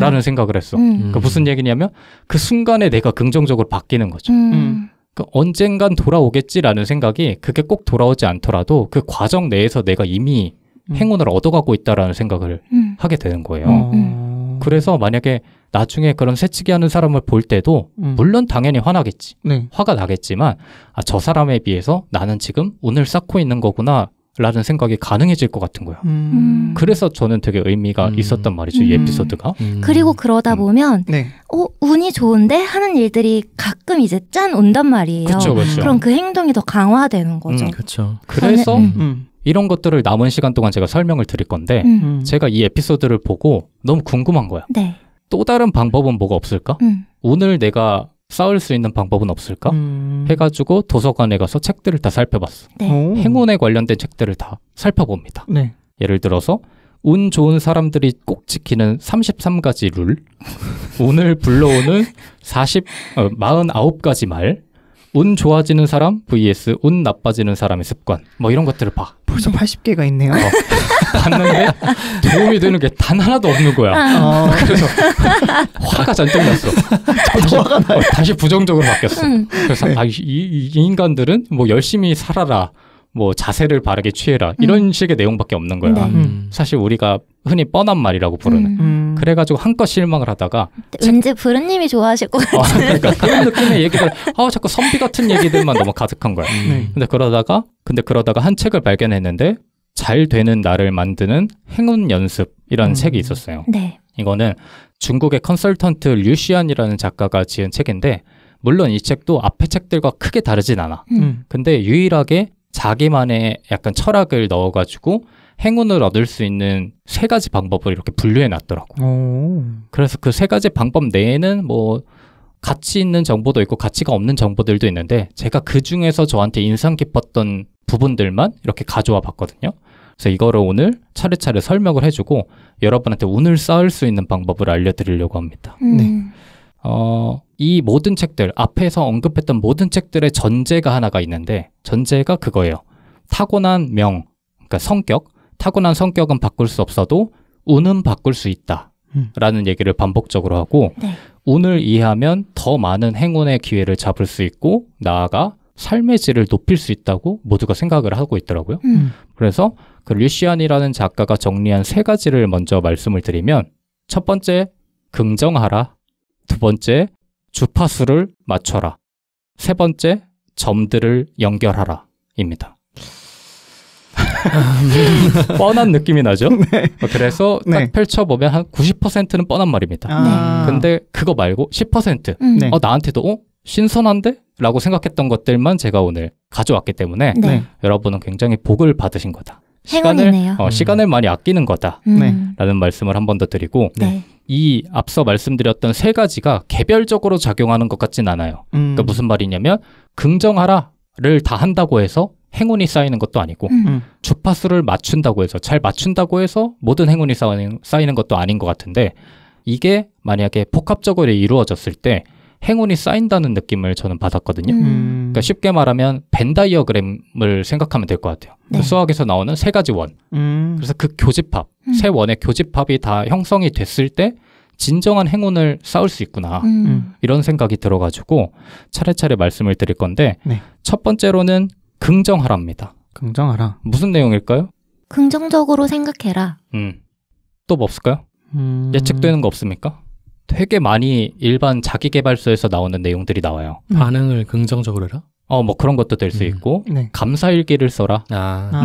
Speaker 1: 라는 생각을 했어. 그러니까 무슨 얘기냐면 그 순간에 내가 긍정적으로 바뀌는 거죠. 그러니까 언젠간 돌아오겠지라는 생각이 그게 꼭 돌아오지 않더라도 그 과정 내에서 내가 이미 행운을 얻어가고 있다라는 생각을 하게 되는 거예요. 그래서 만약에 나중에 그런 새치기 하는 사람을 볼 때도 물론 당연히 화나겠지. 화가 나겠지만 아, 저 사람에 비해서 나는 지금 운을 쌓고 있는 거구나 라는 생각이 가능해질 것 같은 거예요. 그래서 저는 되게 의미가 있었단 말이죠. 이 에피소드가.
Speaker 4: 그리고 그러다 보면 운이 좋은데 하는 일들이 가끔 이제 짠 온단 말이에요.
Speaker 1: 그쵸.
Speaker 4: 그럼 그 행동이 더 강화되는 거죠.
Speaker 3: 그렇죠.
Speaker 1: 그래서 이런 것들을 남은 시간 동안 제가 설명을 드릴 건데 제가 이 에피소드를 보고 너무 궁금한 거야. 또 다른 방법은 뭐가 없을까? 운을 내가 쌓을 수 있는 방법은 없을까? 해가지고 도서관에 가서 책들을 다 살펴봤어. 행운에 관련된 책들을 다 살펴봅니다. 예를 들어서 운 좋은 사람들이 꼭 지키는 33가지 룰, 운을 불러오는 49가지 말, 운 좋아지는 사람 vs 운 나빠지는 사람의 습관, 뭐 이런 것들을 봐.
Speaker 2: 벌써 80개가 있네요.
Speaker 1: 봤는데 도움이 되는 게 단 하나도 없는 거야. 그래서 화가 잔뜩 났어. 다시 부정적으로 바뀌었어. 그래서 아, 이 인간들은 뭐 열심히 살아라, 뭐 자세를 바르게 취해라 이런 식의 내용밖에 없는 거야. 사실 우리가 흔히 뻔한 말이라고 부르는. 그래가지고 한껏 실망을 하다가
Speaker 4: 왠지 부르님이 좋아하실 것 같은
Speaker 1: 그러니까 그런 느낌의 얘기들 자꾸 선비 같은 얘기들만 너무 가득한 거야. 근데 그러다가 한 책을 발견했는데 잘 되는 나를 만드는 행운 연습이라는 책이 있었어요. 이거는 중국의 컨설턴트 류시안이라는 작가가 지은 책인데 물론 이 책도 앞의 책들과 크게 다르진 않아. 근데 유일하게 자기만의 약간 철학을 넣어가지고 행운을 얻을 수 있는 3가지 방법을 이렇게 분류해 놨더라고. 그래서 그 3가지 방법 내에는 뭐 가치 있는 정보도 있고 가치가 없는 정보들도 있는데 제가 그 중에서 저한테 인상 깊었던 부분들만 이렇게 가져와 봤거든요. 그래서 이거를 오늘 차례차례 설명을 해주고 여러분한테 운을 쌓을 수 있는 방법을 알려드리려고 합니다. 이 모든 책들, 앞에서 언급했던 모든 책들의 전제가 하나가 있는데 전제가 그거예요. 타고난 그러니까 성격, 타고난 성격은 바꿀 수 없어도 운은 바꿀 수 있다 라는 얘기를 반복적으로 하고 운을 이해하면 더 많은 행운의 기회를 잡을 수 있고 나아가 삶의 질을 높일 수 있다고 모두가 생각을 하고 있더라고요. 그래서 그 류시안이라는 작가가 정리한 3가지를 먼저 말씀을 드리면 첫 번째, 긍정하라. 두 번째, 주파수를 맞춰라. 세 번째, 점들을 연결하라 입니다. 뻔한 느낌이 나죠? 그래서 딱 펼쳐보면 한 90%는 뻔한 말입니다. 근데 그거 말고 10% 나한테도 신선한데? 라고 생각했던 것들만 제가 오늘 가져왔기 때문에 여러분은 굉장히 복을 받으신 거다. 시간을 많이 아끼는 거다 라는 말씀을 한 번 더 드리고 이 앞서 말씀드렸던 3가지가 개별적으로 작용하는 것 같진 않아요. 그러니까 무슨 말이냐면 긍정하라를 다 한다고 해서 행운이 쌓이는 것도 아니고 주파수를 맞춘다고 해서 잘 맞춘다고 해서 모든 행운이 쌓이는 것도 아닌 것 같은데 이게 만약에 복합적으로 이루어졌을 때 행운이 쌓인다는 느낌을 저는 받았거든요. 그러니까 쉽게 말하면 벤 다이어그램을 생각하면 될 것 같아요.
Speaker 4: 네.
Speaker 1: 그 수학에서 나오는 세 가지 원. 그래서 그 교집합, 세 원의 교집합이 다 형성이 됐을 때 진정한 행운을 쌓을 수 있구나. 이런 생각이 들어가지고 차례차례 말씀을 드릴 건데
Speaker 2: 네.
Speaker 1: 첫 번째로는 긍정하라입니다.
Speaker 2: 긍정하라.
Speaker 1: 무슨 내용일까요?
Speaker 4: 긍정적으로 생각해라.
Speaker 1: 또 뭐 없을까요? 예측되는 거 없습니까? 되게 많이 일반 자기계발서에서 나오는 내용들이 나와요.
Speaker 3: 반응을 긍정적으로 해라?
Speaker 1: 뭐 그런 것도 될 수 있고
Speaker 2: 네.
Speaker 1: 감사일기를 써라.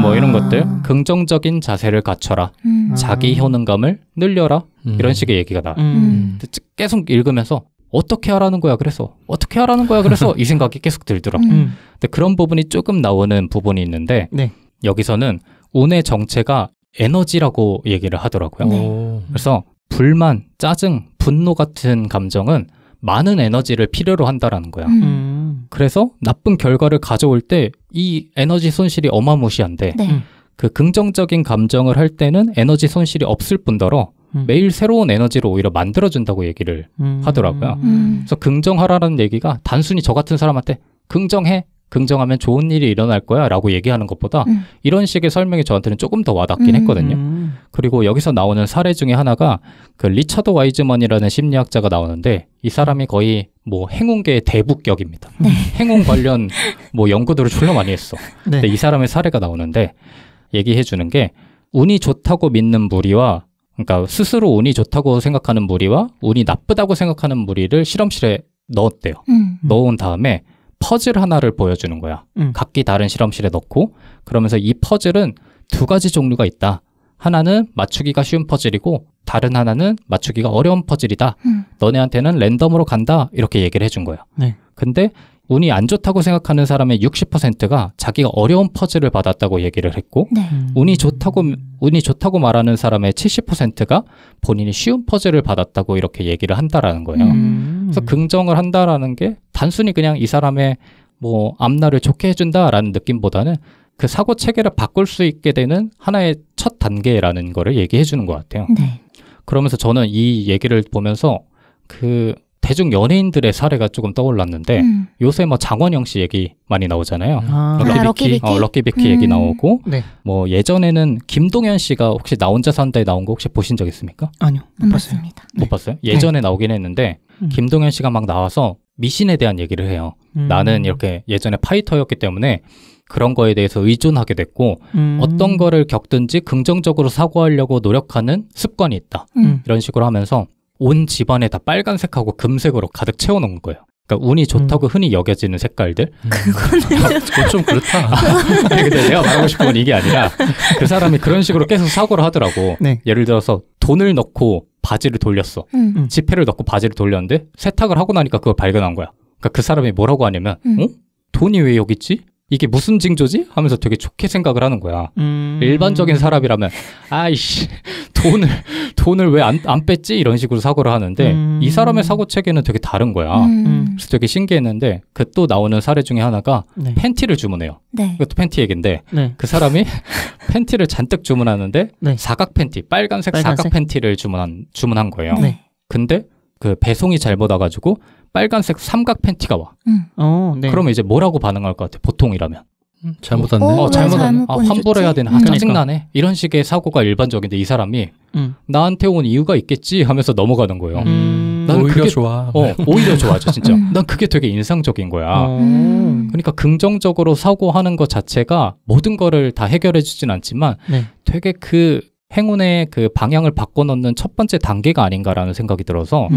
Speaker 1: 뭐 이런 것들. 긍정적인 자세를 갖춰라. 자기 효능감을 늘려라. 이런 식의 얘기가 나와요. 계속 읽으면서 어떻게 하라는 거야 그래서 어떻게 하라는 거야 그래서 이 생각이 계속 들더라고요. 근데 그런 부분이 조금 나오는 부분이 있는데
Speaker 2: 네.
Speaker 1: 여기서는 운의 정체가 에너지라고 얘기를 하더라고요.
Speaker 4: 네.
Speaker 1: 그래서 불만, 짜증, 분노 같은 감정은 많은 에너지를 필요로 한다라는 거야. 그래서 나쁜 결과를 가져올 때 이 에너지 손실이 어마무시한데
Speaker 4: 네.
Speaker 1: 그 긍정적인 감정을 할 때는 에너지 손실이 없을 뿐더러 매일 새로운 에너지로 오히려 만들어준다고 얘기를 하더라고요. 그래서 긍정하라는 얘기가 단순히 저 같은 사람한테 긍정해, 긍정하면 좋은 일이 일어날 거야 라고 얘기하는 것보다 이런 식의 설명이 저한테는 조금 더 와닿긴 했거든요. 그리고 여기서 나오는 사례 중에 하나가 그 리처드 와이즈먼이라는 심리학자가 나오는데 이 사람이 거의 뭐 행운계의 대부격입니다.
Speaker 4: 네.
Speaker 1: 행운 관련 뭐 연구들을 졸라 많이 했어.
Speaker 2: 네.
Speaker 1: 근데 이 사람의 사례가 나오는데 얘기해 주는 게 운이 좋다고 믿는 무리와 그러니까 스스로 운이 좋다고 생각하는 무리와 운이 나쁘다고 생각하는 무리를 실험실에 넣었대요. 넣은 다음에 퍼즐 하나를 보여주는 거야. 각기 다른 실험실에 넣고 그러면서 이 퍼즐은 두 가지 종류가 있다. 하나는 맞추기가 쉬운 퍼즐이고 다른 하나는 맞추기가 어려운 퍼즐이다. 너네한테는 랜덤으로 간다. 이렇게 얘기를 해준 거예요.
Speaker 2: 네.
Speaker 1: 근데 운이 안 좋다고 생각하는 사람의 60%가 자기가 어려운 퍼즐을 받았다고 얘기를 했고
Speaker 4: 네.
Speaker 1: 운이 좋다고 말하는 사람의 70%가 본인이 쉬운 퍼즐을 받았다고 이렇게 얘기를 한다라는 거예요. 그래서 긍정을 한다라는 게 단순히 그냥 이 사람의 뭐 앞날을 좋게 해준다라는 느낌보다는 그 사고 체계를 바꿀 수 있게 되는 하나의 첫 단계라는 거를 얘기해 주는 것 같아요.
Speaker 4: 네.
Speaker 1: 그러면서 저는 이 얘기를 보면서 그 대중 연예인들의 사례가 조금 떠올랐는데 요새 뭐 장원영 씨 얘기 많이 나오잖아요. 럭키비키 얘기 나오고
Speaker 2: 네.
Speaker 1: 뭐 예전에는 김동현 씨가 혹시 나 혼자 산다에 나온 거 혹시 보신 적 있습니까?
Speaker 2: 아니요.
Speaker 4: 못 봤습니다.
Speaker 1: 못 봤어요? 예전에 나오긴 했는데 김동현 씨가 막 나와서 미신에 대한 얘기를 해요. 나는 이렇게 예전에 파이터였기 때문에 그런 거에 대해서 의존하게 됐고 어떤 거를 겪든지 긍정적으로 사고하려고 노력하는 습관이 있다. 이런 식으로 하면서 온 집안에 다 빨간색하고 금색으로 가득 채워놓은 거예요. 그러니까 운이 좋다고 흔히 여겨지는 색깔들.
Speaker 4: 그거는
Speaker 3: 좀 그렇다.
Speaker 1: 근데 내가 말하고 싶은 건 이게 아니라 그 사람이 그런 식으로 계속 사고를 하더라고.
Speaker 2: 네.
Speaker 1: 예를 들어서 돈을 넣고 바지를 돌렸어. 지폐를 넣고 바지를 돌렸는데 세탁을 하고 나니까 그걸 발견한 거야. 그러니까 그 사람이 뭐라고 하냐면 돈이 왜 여기 있지? 이게 무슨 징조지? 하면서 되게 좋게 생각을 하는 거야. 일반적인 사람이라면 아이씨 돈을 왜 안 뺐지? 이런 식으로 사고를 하는데 이 사람의 사고 체계는 되게 다른 거야. 그래서 되게 신기했는데 그 또 나오는 사례 중에 하나가
Speaker 2: 네.
Speaker 1: 팬티를 주문해요.
Speaker 4: 네.
Speaker 1: 이것도 팬티 얘기인데
Speaker 2: 네.
Speaker 1: 그 사람이 팬티를 잔뜩 주문하는데
Speaker 2: 네.
Speaker 1: 사각 팬티, 빨간색 사각 팬티를 주문한 거예요.
Speaker 2: 네.
Speaker 1: 근데 그 배송이 잘못 와가지고 빨간색 삼각 팬티가 와.
Speaker 2: 네.
Speaker 1: 그러면 이제 뭐라고 반응할 것 같아? 보통이라면.
Speaker 3: 잘못 왔네.
Speaker 1: 잘못 왔네.
Speaker 4: 보내줬지?
Speaker 1: 환불해야 되나? 짜증나네. 이런 식의 사고가 일반적인데 이 사람이 나한테 온 이유가 있겠지 하면서 넘어가는 거예요.
Speaker 3: 난 오히려 좋아.
Speaker 1: 오히려 좋아져 진짜. 난 그게 되게 인상적인 거야. 그러니까 긍정적으로 사고하는 것 자체가 모든 거를 다 해결해 주진 않지만
Speaker 2: 네.
Speaker 1: 되게 그 행운의 그 방향을 바꿔놓는 첫 번째 단계가 아닌가라는 생각이 들어서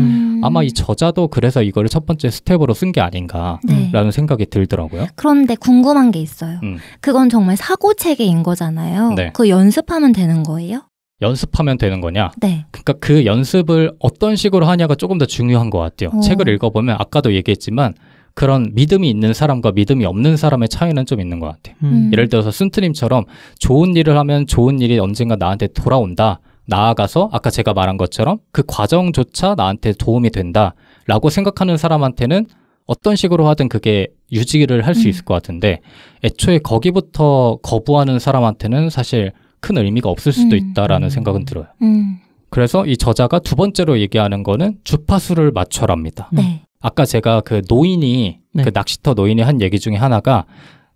Speaker 1: 아마 이 저자도 그래서 이거를 첫 번째 스텝으로 쓴 게 아닌가라는
Speaker 4: 네.
Speaker 1: 생각이 들더라고요.
Speaker 4: 그런데 궁금한 게 있어요. 그건 정말 사고 체계인 거잖아요.
Speaker 1: 네.
Speaker 4: 그거 연습하면 되는 거예요?
Speaker 1: 연습하면 되는 거냐?
Speaker 4: 네.
Speaker 1: 그러니까 그 연습을 어떤 식으로 하냐가 조금 더 중요한 것 같아요. 책을 읽어보면 아까도 얘기했지만 그런 믿음이 있는 사람과 믿음이 없는 사람의 차이는 좀 있는 것 같아요. 예를 들어서 순트님처럼 좋은 일을 하면 좋은 일이 언젠가 나한테 돌아온다. 나아가서 아까 제가 말한 것처럼 그 과정조차 나한테 도움이 된다라고 생각하는 사람한테는 어떤 식으로 하든 그게 유지를 할 수 있을 것 같은데 애초에 거기부터 거부하는 사람한테는 사실 큰 의미가 없을 수도 있다라는 생각은 들어요. 그래서 이 저자가 두 번째로 얘기하는 거는 주파수를 맞춰랍니다.
Speaker 4: 네.
Speaker 1: 아까 제가 그 노인이 네. 그 낚시터 노인이 한 얘기 중에 하나가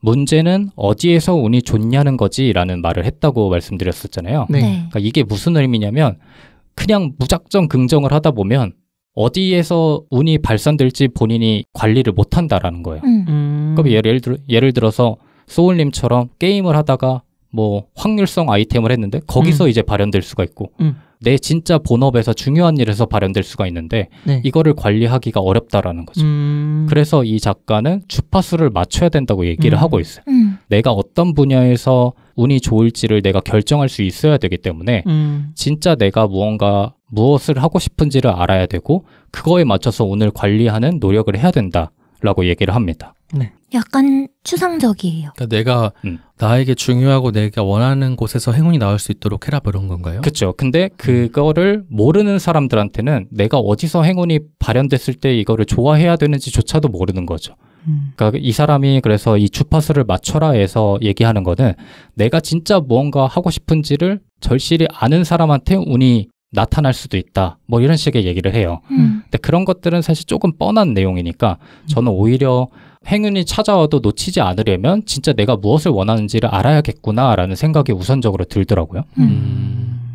Speaker 1: 문제는 어디에서 운이 좋냐는 거지라는 말을 했다고 말씀드렸었잖아요.
Speaker 2: 네.
Speaker 1: 그러니까 이게 무슨 의미냐면 그냥 무작정 긍정을 하다 보면 어디에서 운이 발산될지 본인이 관리를 못한다라는 거예요. 그럼 예를 들어서 소울님처럼 게임을 하다가 뭐 확률성 아이템을 했는데 거기서 이제 발현될 수가 있고 내 진짜 본업에서 중요한 일에서 발현될 수가 있는데 네. 이거를 관리하기가 어렵다라는 거죠. 그래서 이 작가는 주파수를 맞춰야 된다고 얘기를 하고 있어요. 내가 어떤 분야에서 운이 좋을지를 내가 결정할 수 있어야 되기 때문에 진짜 내가 무엇을 하고 싶은지를 알아야 되고 그거에 맞춰서 운을 관리하는 노력을 해야 된다라고 얘기를 합니다.
Speaker 2: 네.
Speaker 4: 약간 추상적이에요.
Speaker 3: 그러니까 내가 나에게 중요하고 내가 원하는 곳에서 행운이 나올 수 있도록 해라 그런 건가요?
Speaker 1: 그렇죠. 근데 그거를 모르는 사람들한테는 내가 어디서 행운이 발현됐을 때 이거를 좋아해야 되는지조차도 모르는 거죠. 그러니까 이 사람이 그래서 이 주파수를 맞춰라 해서 얘기하는 거는 내가 진짜 무언가 하고 싶은지를 절실히 아는 사람한테 운이 나타날 수도 있다. 뭐 이런 식의 얘기를 해요. 근데 그런 것들은 사실 조금 뻔한 내용이니까 저는 오히려 행운이 찾아와도 놓치지 않으려면 진짜 내가 무엇을 원하는지를 알아야겠구나라는 생각이 우선적으로 들더라고요.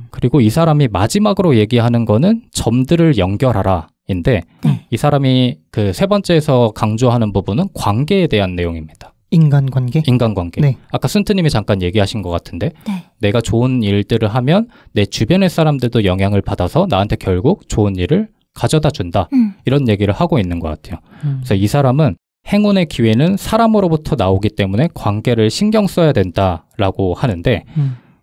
Speaker 1: 그리고 이 사람이 마지막으로 얘기하는 거는 점들을 연결하라 인데
Speaker 4: 네.
Speaker 1: 이 사람이 그 세 번째에서 강조하는 부분은 관계에 대한 내용입니다.
Speaker 2: 인간관계?
Speaker 1: 인간관계.
Speaker 2: 네.
Speaker 1: 아까 순트님이 잠깐 얘기하신 것 같은데
Speaker 4: 네.
Speaker 1: 내가 좋은 일들을 하면 내 주변의 사람들도 영향을 받아서 나한테 결국 좋은 일을 가져다 준다. 이런 얘기를 하고 있는 것 같아요. 그래서 이 사람은 행운의 기회는 사람으로부터 나오기 때문에 관계를 신경 써야 된다라고 하는데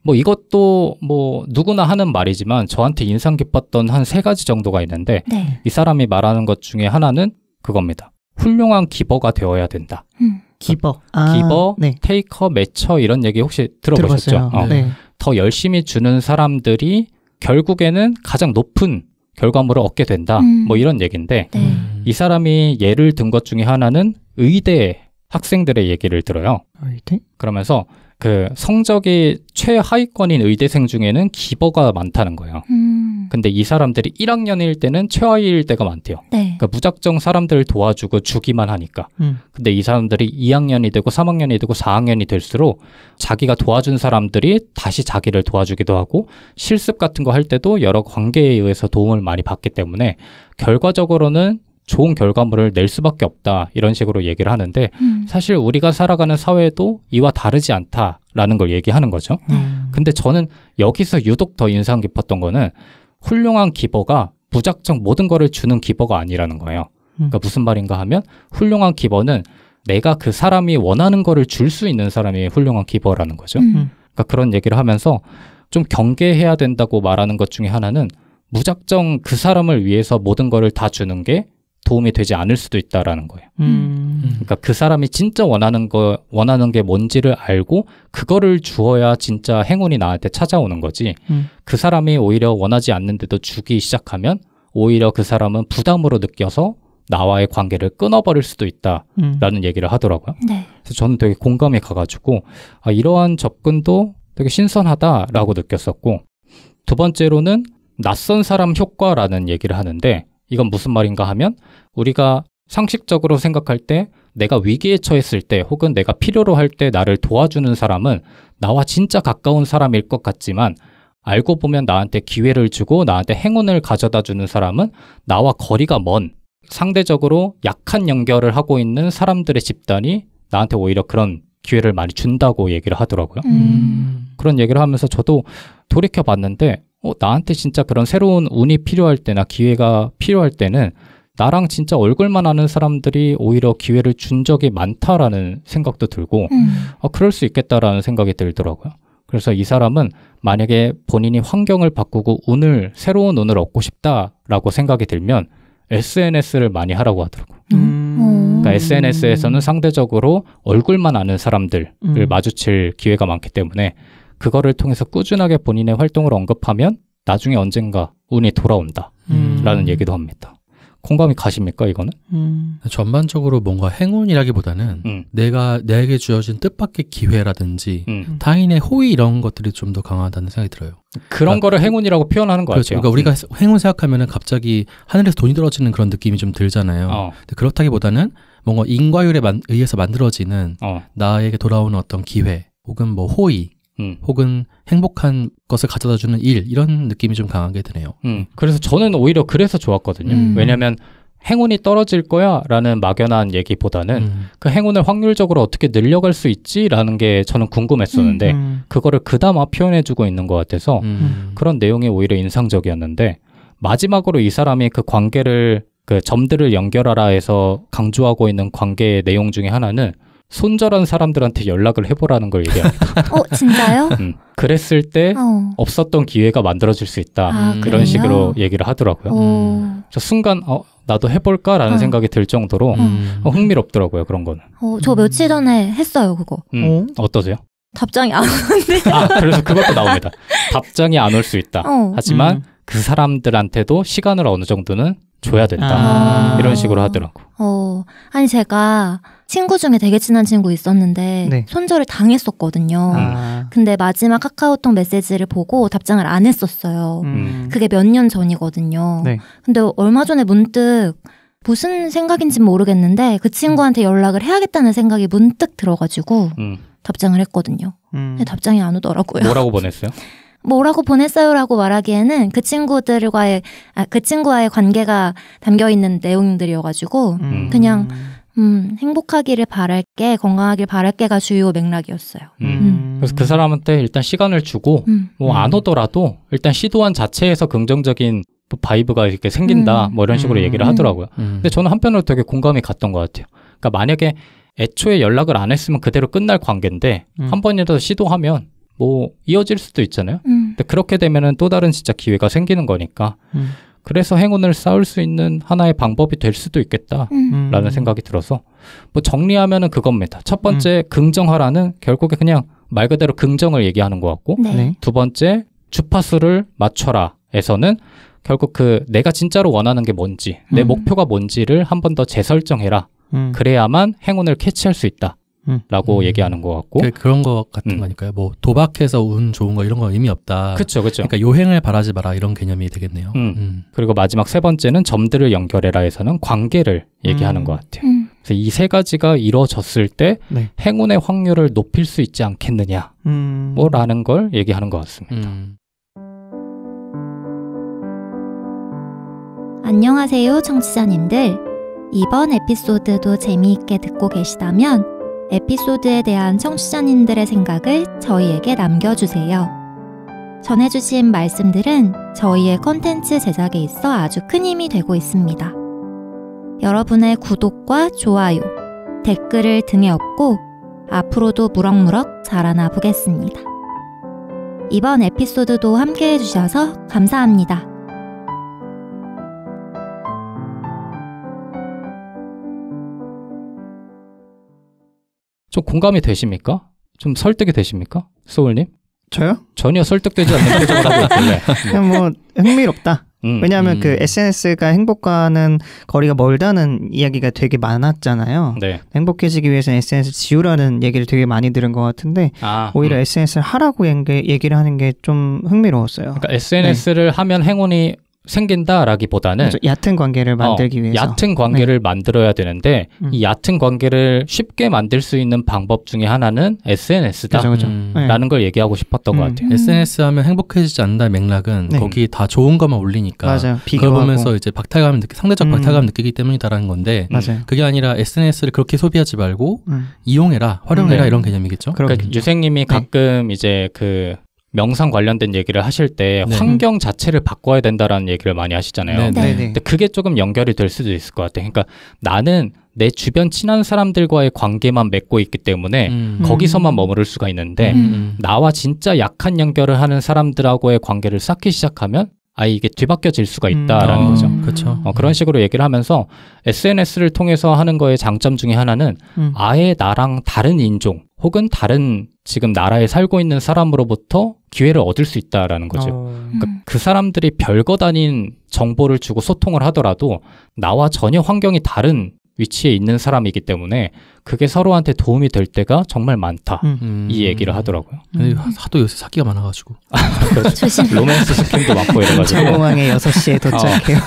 Speaker 1: 뭐 이것도 뭐 누구나 하는 말이지만 저한테 인상 깊었던 한 3가지 정도가 있는데
Speaker 4: 네.
Speaker 1: 이 사람이 말하는 것 중에 하나는 그겁니다. 훌륭한 기버가 되어야 된다.
Speaker 2: 기버,
Speaker 1: 기버,
Speaker 2: 네.
Speaker 1: 테이커, 매처 이런 얘기 혹시 들어보셨죠?
Speaker 2: 네.
Speaker 1: 더 열심히 주는 사람들이 결국에는 가장 높은 결과물을 얻게 된다. 뭐 이런 얘기인데
Speaker 4: 네.
Speaker 1: 이 사람이 예를 든 것 중에 하나는 의대 학생들의 얘기를 들어요.
Speaker 2: 의대?
Speaker 1: 그러면서 그 성적이 최하위권인 의대생 중에는 기버가 많다는 거예요. 근데 이 사람들이 1학년일 때는 최하위일 때가 많대요.
Speaker 4: 네.
Speaker 1: 그러니까 무작정 사람들을 도와주고 주기만 하니까. 근데 이 사람들이 2학년이 되고 3학년이 되고 4학년이 될수록 자기가 도와준 사람들이 다시 자기를 도와주기도 하고 실습 같은 거 할 때도 여러 관계에 의해서 도움을 많이 받기 때문에 결과적으로는 좋은 결과물을 낼 수밖에 없다 이런 식으로 얘기를 하는데 사실 우리가 살아가는 사회도 이와 다르지 않다라는 걸 얘기하는 거죠. 근데 저는 여기서 유독 더 인상 깊었던 거는 훌륭한 기버가 무작정 모든 거를 주는 기버가 아니라는 거예요. 그러니까 무슨 말인가 하면 훌륭한 기버는 내가 그 사람이 원하는 거를 줄 수 있는 사람이 훌륭한 기버라는 거죠. 그러니까 그런 얘기를 하면서 좀 경계해야 된다고 말하는 것 중에 하나는 무작정 그 사람을 위해서 모든 거를 다 주는 게 도움이 되지 않을 수도 있다라는 거예요. 그러니까 그 사람이 진짜 원하는 게 뭔지를 알고 그거를 주어야 진짜 행운이 나한테 찾아오는 거지. 그 사람이 오히려 원하지 않는데도 주기 시작하면 오히려 그 사람은 부담으로 느껴서 나와의 관계를 끊어버릴 수도 있다라는 얘기를 하더라고요.
Speaker 4: 네.
Speaker 1: 그래서 저는 되게 공감이 가가지고 이러한 접근도 되게 신선하다라고 느꼈었고 두 번째로는 낯선 사람 효과라는 얘기를 하는데 이건 무슨 말인가 하면 우리가 상식적으로 생각할 때 내가 위기에 처했을 때 혹은 내가 필요로 할 때 나를 도와주는 사람은 나와 진짜 가까운 사람일 것 같지만 알고 보면 나한테 기회를 주고 나한테 행운을 가져다 주는 사람은 나와 거리가 먼 상대적으로 약한 연결을 하고 있는 사람들의 집단이 나한테 오히려 그런 기회를 많이 준다고 얘기를 하더라고요. 그런 얘기를 하면서 저도 돌이켜봤는데 나한테 진짜 그런 새로운 운이 필요할 때나 기회가 필요할 때는 나랑 진짜 얼굴만 아는 사람들이 오히려 기회를 준 적이 많다라는 생각도 들고 그럴 수 있겠다라는 생각이 들더라고요. 그래서 이 사람은 만약에 본인이 환경을 바꾸고 새로운 운을 얻고 싶다라고 생각이 들면 SNS를 많이 하라고 하더라고요. 그러니까 SNS에서는 상대적으로 얼굴만 아는 사람들을 마주칠 기회가 많기 때문에 그거를 통해서 꾸준하게 본인의 활동을 언급하면 나중에 언젠가 운이 돌아온다 라는 얘기도 합니다. 공감이 가십니까 이거는?
Speaker 3: 전반적으로 뭔가 행운이라기보다는 내게 주어진 뜻밖의 기회라든지 타인의 호의 이런 것들이 좀 더 강하다는 생각이 들어요.
Speaker 1: 그런 거를 행운이라고 표현하는 것
Speaker 3: 그렇죠.
Speaker 1: 같아요.
Speaker 3: 그러니까 우리가 행운 생각하면은 갑자기 하늘에서 돈이 떨어지는 그런 느낌이 좀 들잖아요. 근데 그렇다기보다는 뭔가 인과율에 의해서 만들어지는 나에게 돌아오는 어떤 기회 혹은 뭐 호의 혹은 행복한 것을 가져다주는 일 이런 느낌이 좀 강하게 드네요.
Speaker 1: 그래서 저는 오히려 그래서 좋았거든요. 왜냐하면 행운이 떨어질 거야 라는 막연한 얘기보다는 그 행운을 확률적으로 어떻게 늘려갈 수 있지라는 게 저는 궁금했었는데 그거를 그나마 표현해주고 있는 것 같아서 그런 내용이 오히려 인상적이었는데 마지막으로 이 사람이 그 관계를 그 점들을 연결하라 해서 강조하고 있는 관계의 내용 중에 하나는 손절한 사람들한테 연락을 해보라는 걸 얘기합니다.
Speaker 4: 진짜요?
Speaker 1: 그랬을 때 없었던 기회가 만들어질 수 있다. 그런 식으로 얘기를 하더라고요. 저 순간 나도 해볼까라는 생각이 들 정도로 흥미롭더라고요. 그런 거는.
Speaker 4: 저 며칠 전에 했어요. 그거.
Speaker 1: 어떠세요?
Speaker 4: 답장이 안 오는데.
Speaker 1: 그래서 그것도 나옵니다. 답장이 안 올 수 있다. 하지만 그 사람들한테도 시간을 어느 정도는 줘야 된다. 이런 식으로 하더라고.
Speaker 4: 아니 제가 친구 중에 되게 친한 친구 있었는데 손절을 당했었거든요. 근데 마지막 카카오톡 메시지를 보고 답장을 안 했었어요. 그게 몇 년 전이거든요. 근데 얼마 전에 문득 무슨 생각인지 모르겠는데 그 친구한테 연락을 해야겠다는 생각이 문득 들어가지고 답장을 했거든요. 근데 답장이 안 오더라고요.
Speaker 1: 뭐라고 보냈어요?
Speaker 4: 뭐라고 보냈어요라고 말하기에는 그 친구와의 관계가 담겨있는 내용들이어가지고 그냥 행복하기를 바랄게, 건강하길 바랄게가 주요 맥락이었어요.
Speaker 1: 그래서 그 사람한테 일단 시간을 주고 뭐 안 오더라도 일단 시도한 자체에서 긍정적인 바이브가 이렇게 생긴다 뭐 이런 식으로 얘기를 하더라고요. 근데 저는 한편으로 되게 공감이 갔던 것 같아요. 그러니까 만약에 애초에 연락을 안 했으면 그대로 끝날 관계인데 한 번이라도 시도하면 뭐 이어질 수도 있잖아요. 근데 그렇게 되면은 또 다른 진짜 기회가 생기는 거니까 그래서 행운을 쌓을 수 있는 하나의 방법이 될 수도 있겠다라는 생각이 들어서 뭐 정리하면은 그겁니다. 첫 번째 긍정하라는 결국에 그냥 말 그대로 긍정을 얘기하는 것 같고 두 번째 주파수를 맞춰라에서는 결국 그 내가 진짜로 원하는 게 뭔지 내 목표가 뭔지를 한 번 더 재설정해라. 그래야만 행운을 캐치할 수 있다. 라고 얘기하는 것 같고
Speaker 3: 그런 것 같은 거니까요. 뭐 도박해서 운 좋은 거 이런 거 의미 없다.
Speaker 1: 그렇죠.
Speaker 3: 그러니까 요행을 바라지 마라 이런 개념이 되겠네요.
Speaker 1: 그리고 마지막 세 번째는 점들을 연결해라 해서는 관계를 얘기하는 것 같아요. 그래서 이 세 가지가 이루어졌을 때 행운의 확률을 높일 수 있지 않겠느냐 뭐라는 걸 얘기하는 것 같습니다.
Speaker 4: 안녕하세요 청취자님들. 이번 에피소드도 재미있게 듣고 계시다면 에피소드에 대한 청취자님들의 생각을 저희에게 남겨주세요. 전해주신 말씀들은 저희의 컨텐츠 제작에 있어 아주 큰 힘이 되고 있습니다. 여러분의 구독과 좋아요, 댓글을 등에 업고 앞으로도 무럭무럭 자라나 보겠습니다. 이번 에피소드도 함께 해주셔서 감사합니다.
Speaker 1: 좀 공감이 되십니까? 좀 설득이 되십니까? 소울님?
Speaker 2: 저요?
Speaker 1: 전혀 설득되지 않는 표정을 하고 있길래
Speaker 2: 그냥 뭐 흥미롭다. 왜냐하면 그 SNS가 행복과는 거리가 멀다는 이야기가 되게 많았잖아요. 행복해지기 위해서는 SNS 지우라는 얘기를 되게 많이 들은 것 같은데 오히려 SNS를 하라고 얘기를 하는 게 좀 흥미로웠어요.
Speaker 1: 그러니까 SNS를 하면 행운이 생긴다라기보다는
Speaker 2: 그렇죠. 얕은 관계를 만들기 위해서
Speaker 1: 얕은 관계를 만들어야 되는데 이 얕은 관계를 쉽게 만들 수 있는 방법 중에 하나는 SNS다라는 걸 얘기하고 싶었던 것 같아요.
Speaker 3: SNS 하면 행복해지지 않는다는 맥락은 거기 다 좋은 것만 올리니까
Speaker 2: 맞아요.
Speaker 3: 그걸 보면서 이제 상대적 박탈감을 느끼기 때문이다라는 건데 그게 아니라 SNS를 그렇게 소비하지 말고 이용해라, 활용해라 이런 개념이겠죠.
Speaker 1: 그러니까 유생님이 가끔 이제 그 명상 관련된 얘기를 하실 때 환경 자체를 바꿔야 된다라는 얘기를 많이 하시잖아요. 근데 그게 조금 연결이 될 수도 있을 것 같아요. 그러니까 나는 내 주변 친한 사람들과의 관계만 맺고 있기 때문에 거기서만 머무를 수가 있는데 나와 진짜 약한 연결을 하는 사람들하고의 관계를 쌓기 시작하면 이게 뒤바뀌어질 수가 있다라는 거죠.
Speaker 3: 그렇죠.
Speaker 1: 그런 식으로 얘기를 하면서 SNS를 통해서 하는 거의 장점 중에 하나는 아예 나랑 다른 인종 혹은 다른 지금 나라에 살고 있는 사람으로부터 기회를 얻을 수 있다라는 거죠. 그러니까 그 사람들이 별것 아닌 정보를 주고 소통을 하더라도 나와 전혀 환경이 다른 위치에 있는 사람이기 때문에 그게 서로한테 도움이 될 때가 정말 많다. 이 얘기를 하더라고요.
Speaker 3: 하도 요새 사기가 많아가지고.
Speaker 1: 조심. 로맨스 스킨도 많고 이래가지고.
Speaker 2: 장공항에 6시에 도착해요.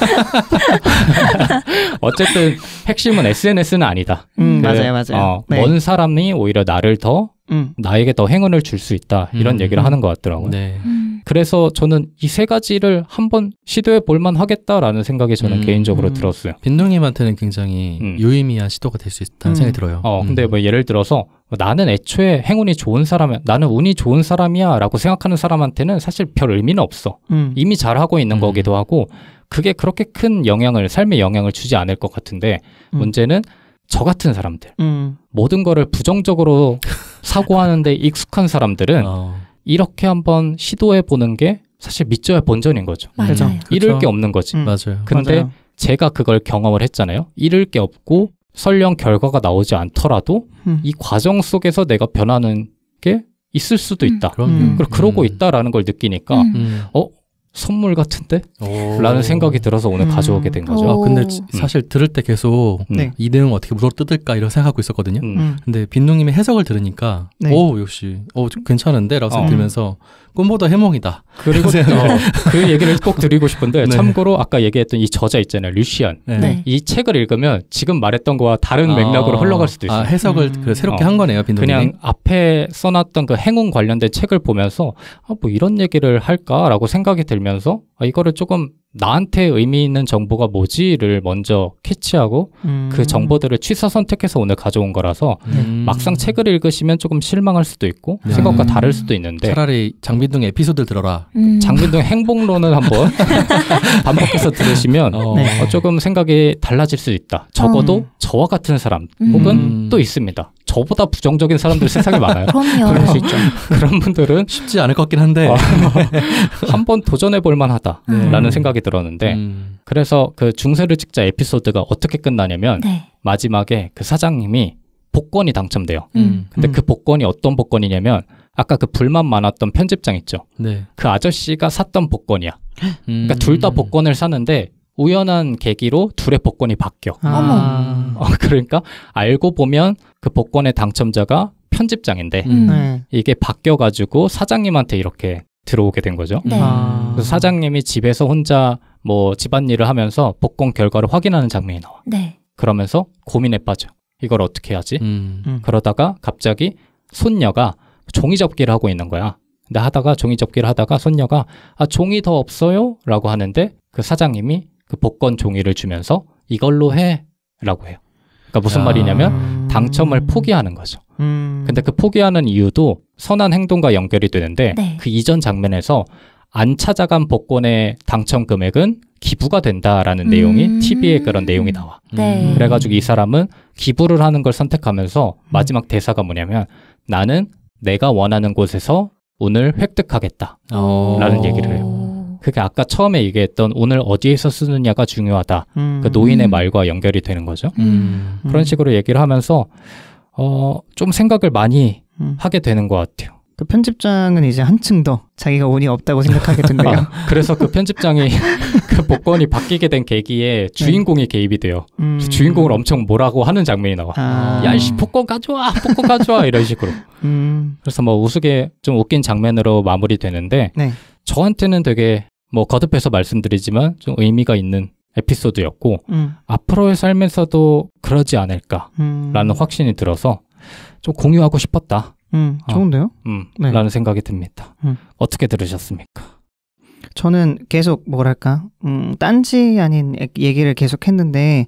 Speaker 1: 어쨌든 핵심은 SNS는 아니다.
Speaker 2: 맞아요.
Speaker 1: 네. 먼 사람이 오히려 나를 더 나에게 더 행운을 줄 수 있다. 이런 얘기를 하는 것 같더라고요. 네. 그래서 저는 이 세 가지를 한번 시도해 볼만 하겠다라는 생각이 저는 개인적으로 들었어요.
Speaker 3: 빈둥님한테는 굉장히 유의미한 시도가 될 수 있다는 생각이 들어요.
Speaker 1: 근데 뭐 예를 들어서 나는 애초에 행운이 좋은 사람이야, 나는 운이 좋은 사람이야 라고 생각하는 사람한테는 사실 별 의미는 없어. 이미 잘하고 있는 거기도 하고 그게 그렇게 큰 영향을, 삶에 영향을 주지 않을 것 같은데 문제는 저 같은 사람들, 모든 거를 부정적으로 사고하는데 익숙한 사람들은 이렇게 한번 시도해 보는 게 사실 믿져야 본전인 거죠.
Speaker 4: 맞아요.
Speaker 1: 잃을 게 없는 거지.
Speaker 3: 맞아요.
Speaker 1: 근데
Speaker 2: 맞아요.
Speaker 1: 제가 그걸 경험을 했잖아요. 잃을 게 없고 설령 결과가 나오지 않더라도 이 과정 속에서 내가 변하는 게 있을 수도 있다. 그리고 그러고 있다라는 걸 느끼니까 선물 같은데? 라는 생각이 들어서 오늘 가져오게 된 거죠.
Speaker 3: 근데 사실 들을 때 계속 이 내용 어떻게 물어 뜯을까 이런 생각하고 있었거든요. 근데 빈둥님의 해석을 들으니까 역시 좀 괜찮은데? 라고 생각이 들면서 꿈보다 해몽이다.
Speaker 1: 그리고 그 얘기를 꼭 드리고 싶은데 참고로 아까 얘기했던 이 저자 있잖아요. 류시안. 이 책을 읽으면 지금 말했던 거와 다른 맥락으로 흘러갈 수도 있어요.
Speaker 3: 해석을 새롭게 한 거네요. 빈둥님.
Speaker 1: 그냥 앞에 써놨던 그 행운 관련된 책을 보면서 뭐 이런 얘기를 할까라고 생각이 들면서 이거를 조금 나한테 의미 있는 정보가 뭐지를 먼저 캐치하고 그 정보들을 취사 선택해서 오늘 가져온 거라서 막상 책을 읽으시면 조금 실망할 수도 있고 생각과 다를 수도 있는데
Speaker 3: 차라리 장빈둥 에피소드를 들어라.
Speaker 1: 장빈둥 행복론을 한번 반복해서 들으시면 조금 생각이 달라질 수 있다. 적어도 저와 같은 사람 혹은 또 있습니다. 저보다 부정적인 사람들 세상에 많아요.
Speaker 4: 그럼요.
Speaker 1: 그럴 수 있죠. 그런 분들은
Speaker 3: 쉽지 않을 것 같긴 한데
Speaker 1: 한번 도전해 볼 만하다라는 생각이 들었는데 그래서 그 중세를 찍자 에피소드가 어떻게 끝나냐면 마지막에 그 사장님이 복권이 당첨돼요. 근데 그 복권이 어떤 복권이냐면 아까 그 불만 많았던 편집장 있죠. 그 아저씨가 샀던 복권이야. 그러니까 둘 다 복권을 사는데 우연한 계기로 둘의 복권이 바뀌어. 그러니까 알고 보면 그 복권의 당첨자가 편집장인데 이게 바뀌어가지고 사장님한테 이렇게 들어오게 된 거죠. 그래서 사장님이 집에서 혼자 뭐 집안일을 하면서 복권 결과를 확인하는 장면이 나와. 그러면서 고민에 빠져. 이걸 어떻게 하지? 그러다가 갑자기 손녀가 종이접기를 하고 있는 거야. 근데 종이접기를 하다가 손녀가 종이 더 없어요? 라고 하는데 그 사장님이 그 복권 종이를 주면서 이걸로 해 라고 해요. 그러니까 무슨 말이냐면 당첨을 포기하는 거죠. 근데 그 포기하는 이유도 선한 행동과 연결이 되는데 그 이전 장면에서 안 찾아간 복권의 당첨 금액은 기부가 된다라는 내용이 TV에 그런 내용이 나와. 그래가지고 이 사람은 기부를 하는 걸 선택하면서 마지막 대사가 뭐냐면 나는 내가 원하는 곳에서 운을 획득하겠다 라는 얘기를 해요. 그게 아까 처음에 얘기했던 운을 어디에서 쓰느냐가 중요하다. 그 노인의 말과 연결이 되는 거죠. 그런 식으로 얘기를 하면서 좀 생각을 많이 하게 되는 것 같아요.
Speaker 2: 그 편집장은 이제 한층 더 자기가 운이 없다고 생각하게 된대요.
Speaker 1: 그래서 그 편집장이 그 복권이 바뀌게 된 계기에 주인공이 개입이 돼요. 주인공을 엄청 뭐라고 하는 장면이 나와. 야, 이씨 복권 가져와, 복권 가져와 이런 식으로. 그래서 뭐 우스개 좀 웃긴 장면으로 마무리되는데 저한테는 되게 뭐 거듭해서 말씀드리지만 좀 의미가 있는 에피소드였고 앞으로의 삶에서도 그러지 않을까라는 확신이 들어서 좀 공유하고 싶었다.
Speaker 2: 좋은데요?
Speaker 1: 라는 생각이 듭니다. 어떻게 들으셨습니까?
Speaker 2: 저는 계속 뭐랄까 딴지 아닌 얘기를 계속 했는데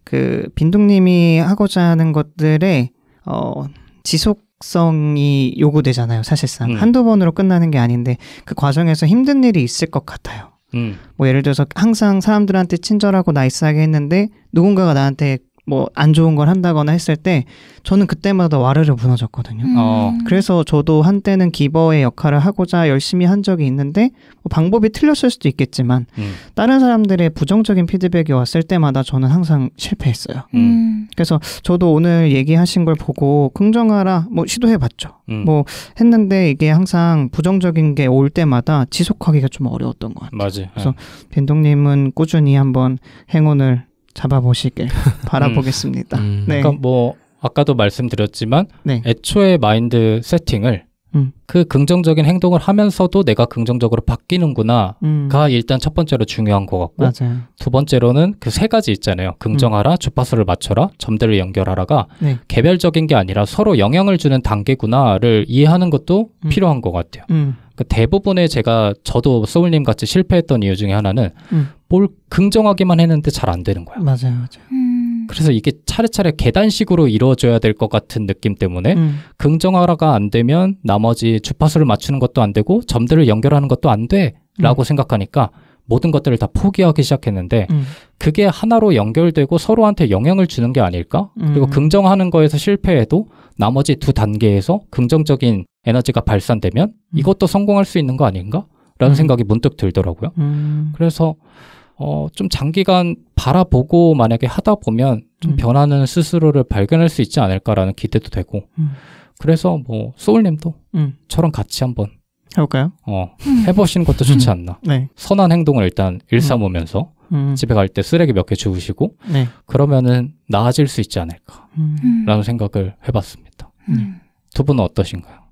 Speaker 2: 그 빈둥님이 하고자 하는 것들의 지속성이 요구되잖아요. 사실상 한두 번으로 끝나는 게 아닌데 그 과정에서 힘든 일이 있을 것 같아요. 뭐 예를 들어서 항상 사람들한테 친절하고 나이스하게 했는데 누군가가 나한테 뭐 안 좋은 걸 한다거나 했을 때 저는 그때마다 와르르 무너졌거든요. 그래서 저도 한때는 기버의 역할을 하고자 열심히 한 적이 있는데 뭐 방법이 틀렸을 수도 있겠지만 다른 사람들의 부정적인 피드백이 왔을 때마다 저는 항상 실패했어요. 그래서 저도 오늘 얘기하신 걸 보고 긍정하라 뭐 시도해봤죠. 뭐 했는데 이게 항상 부정적인 게 올 때마다 지속하기가 좀 어려웠던 것 같아요.
Speaker 1: 맞아요.
Speaker 2: 그래서 빈동님은 꾸준히 한번 행운을 잡아보시길 바라보겠습니다.
Speaker 1: 네. 그러니까 뭐 아까도 말씀드렸지만 네. 애초에 마인드 세팅을 그 긍정적인 행동을 하면서도 내가 긍정적으로 바뀌는구나가 일단 첫 번째로 중요한 것 같고
Speaker 2: 맞아요.
Speaker 1: 두 번째로는 그 세 가지 있잖아요. 긍정하라, 주파수를 맞춰라, 점들을 연결하라가
Speaker 2: 네.
Speaker 1: 개별적인 게 아니라 서로 영향을 주는 단계구나를 이해하는 것도 필요한 것 같아요. 그러니까 대부분의 저도 소울님 같이 실패했던 이유 중에 하나는 뭘 긍정하기만 했는데 잘 안 되는 거야.
Speaker 2: 맞아요.
Speaker 1: 그래서 이게 차례차례 계단식으로 이루어져야 될 것 같은 느낌 때문에 긍정하라가 안 되면 나머지 주파수를 맞추는 것도 안 되고 점들을 연결하는 것도 안 돼라고 생각하니까 모든 것들을 다 포기하기 시작했는데 그게 하나로 연결되고 서로한테 영향을 주는 게 아닐까? 그리고 긍정하는 거에서 실패해도 나머지 두 단계에서 긍정적인 에너지가 발산되면 이것도 성공할 수 있는 거 아닌가? 라는 생각이 문득 들더라고요. 그래서 좀 장기간 바라보고 만약에 하다 보면 좀 변하는 스스로를 발견할 수 있지 않을까라는 기대도 되고 그래서 뭐 소울님도 저랑 같이 한번
Speaker 2: 해볼까요?
Speaker 1: 해보시는 것도 좋지 않나.
Speaker 2: 네.
Speaker 1: 선한 행동을 일단 일삼으면서 집에 갈 때 쓰레기 몇 개 주우시고
Speaker 2: 네.
Speaker 1: 그러면은 나아질 수 있지 않을까라는 생각을 해봤습니다. 두 분은 어떠신가요?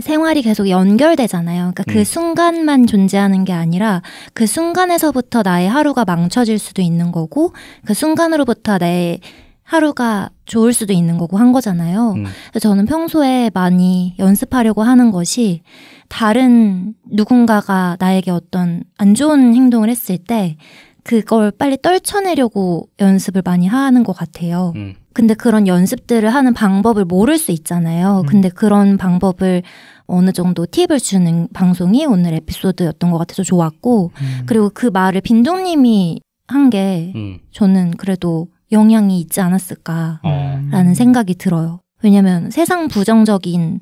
Speaker 4: 생활이 계속 연결되잖아요. 그러니까 그 순간만 존재하는 게 아니라 그 순간에서부터 나의 하루가 망쳐질 수도 있는 거고 그 순간으로부터 내 하루가 좋을 수도 있는 거고 한 거잖아요. 그래서 저는 평소에 많이 연습하려고 하는 것이 다른 누군가가 나에게 어떤 안 좋은 행동을 했을 때 그걸 빨리 떨쳐내려고 연습을 많이 하는 것 같아요. 근데 그런 연습들을 하는 방법을 모를 수 있잖아요. 근데 그런 방법을 어느 정도 팁을 주는 방송이 오늘 에피소드였던 것 같아서 좋았고 그리고 그 말을 빈동님이 한 게 저는 그래도 영향이 있지 않았을까라는 생각이 들어요. 왜냐면 세상 부정적인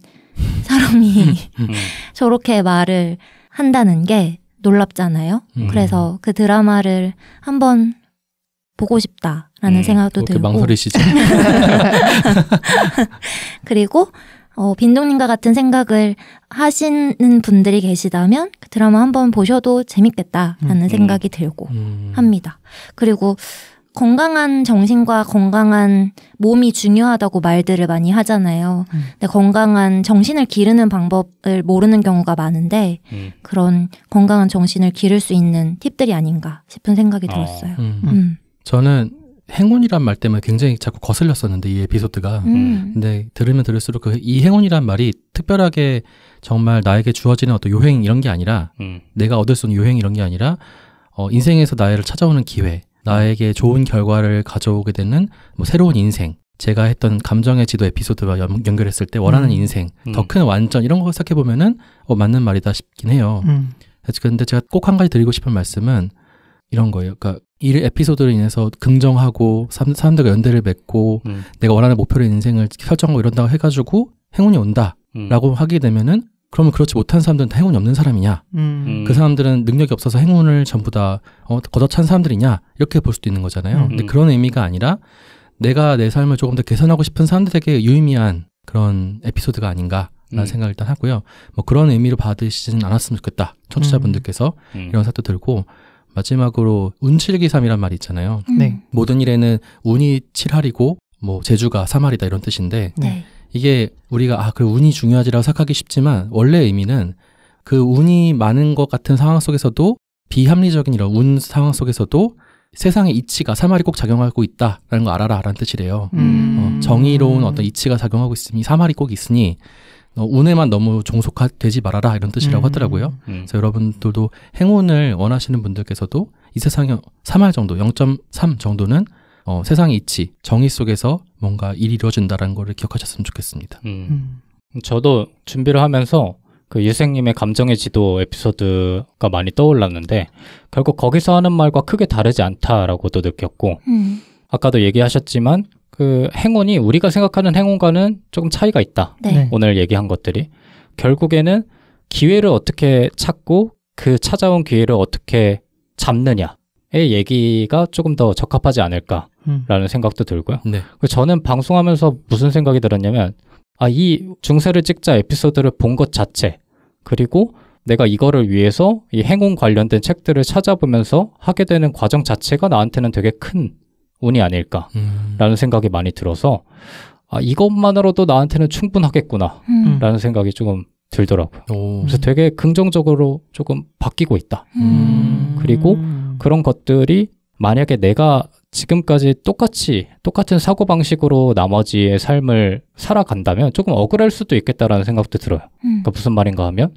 Speaker 4: 사람이 저렇게 말을 한다는 게 놀랍잖아요. 그래서 그 드라마를 한번 보고 싶다라는 생각도 들고
Speaker 3: 망설이시죠?
Speaker 4: 그리고 빈동님과 같은 생각을 하시는 분들이 계시다면 그 드라마 한번 보셔도 재밌겠다라는 생각이 들고 합니다. 그리고 건강한 정신과 건강한 몸이 중요하다고 말들을 많이 하잖아요. 근데 건강한 정신을 기르는 방법을 모르는 경우가 많은데 그런 건강한 정신을 기를 수 있는 팁들이 아닌가 싶은 생각이 들었어요.
Speaker 3: 저는 행운이란 말 때문에 굉장히 자꾸 거슬렸었는데 이 에피소드가 근데 들으면 들을수록 이 행운이란 말이 특별하게 정말 나에게 주어지는 어떤 요행 이런 게 아니라 내가 얻을 수 있는 요행 이런 게 아니라 인생에서 나를 찾아오는 기회 나에게 좋은 결과를 가져오게 되는 뭐 새로운 인생 제가 했던 감정의 지도 에피소드와 연결했을 때 원하는 인생 더 큰 완전 이런 거 생각해보면은 맞는 말이다 싶긴 해요. 근데 제가 꼭 한 가지 드리고 싶은 말씀은 이런 거예요. 그러니까 이 에피소드로 인해서 긍정하고 사람들과 연대를 맺고 내가 원하는 목표의 인생을 설정하고 이런다고 해가지고 행운이 온다라고 하게 되면은 그러면 그렇지 못한 사람들은 다 행운이 없는 사람이냐? 그 사람들은 능력이 없어서 행운을 전부 다 걷어찬 사람들이냐? 이렇게 볼 수도 있는 거잖아요. 근데 그런 의미가 아니라 내가 내 삶을 조금 더 개선하고 싶은 사람들에게 유의미한 그런 에피소드가 아닌가라는 생각을 일단 하고요. 뭐 그런 의미로 받으시진 않았으면 좋겠다. 청취자분들께서 이런 생각도 들고 마지막으로 운칠기삼이란 말이 있잖아요.
Speaker 2: 네.
Speaker 3: 모든 일에는 운이 7할이고 뭐 재주가 3할이다 이런 뜻인데
Speaker 4: 네.
Speaker 3: 이게 우리가 그 운이 중요하지라고 생각하기 쉽지만 원래 의미는 그 운이 많은 것 같은 상황 속에서도 비합리적인 이런 운 상황 속에서도 세상의 이치가 3할이 꼭 작용하고 있다라는 거 알아라 라는 뜻이래요. 정의로운 어떤 이치가 작용하고 있으니 3할이 꼭 있으니 운에만 너무 종속되지 말아라 이런 뜻이라고 하더라고요. 그래서 여러분들도 행운을 원하시는 분들께서도 이 세상에 3할 정도 0.3 정도는 세상의 이치, 정의 속에서 뭔가 일이 이루어진다는 걸 기억하셨으면 좋겠습니다.
Speaker 1: 저도 준비를 하면서 그 유생님의 감정의 지도 에피소드가 많이 떠올랐는데 결국 거기서 하는 말과 크게 다르지 않다라고도 느꼈고 아까도 얘기하셨지만 그 행운이 우리가 생각하는 행운과는 조금 차이가 있다.
Speaker 4: 네.
Speaker 1: 오늘 얘기한 것들이. 결국에는 기회를 어떻게 찾고 그 찾아온 기회를 어떻게 잡느냐의 얘기가 조금 더 적합하지 않을까라는 생각도 들고요.
Speaker 3: 네.
Speaker 1: 저는 방송하면서 무슨 생각이 들었냐면 이 중세를 찍자 에피소드를 본 것 자체, 그리고 내가 이거를 위해서 이 행운 관련된 책들을 찾아보면서 하게 되는 과정 자체가 나한테는 되게 큰 운이 아닐까라는 생각이 많이 들어서 이것만으로도 나한테는 충분하겠구나 라는 생각이 조금 들더라고요. 그래서 되게 긍정적으로 조금 바뀌고 있다. 그리고 그런 것들이 만약에 내가 지금까지 똑같은 사고방식으로 나머지의 삶을 살아간다면 조금 억울할 수도 있겠다라는 생각도 들어요. 그러니까 무슨 말인가 하면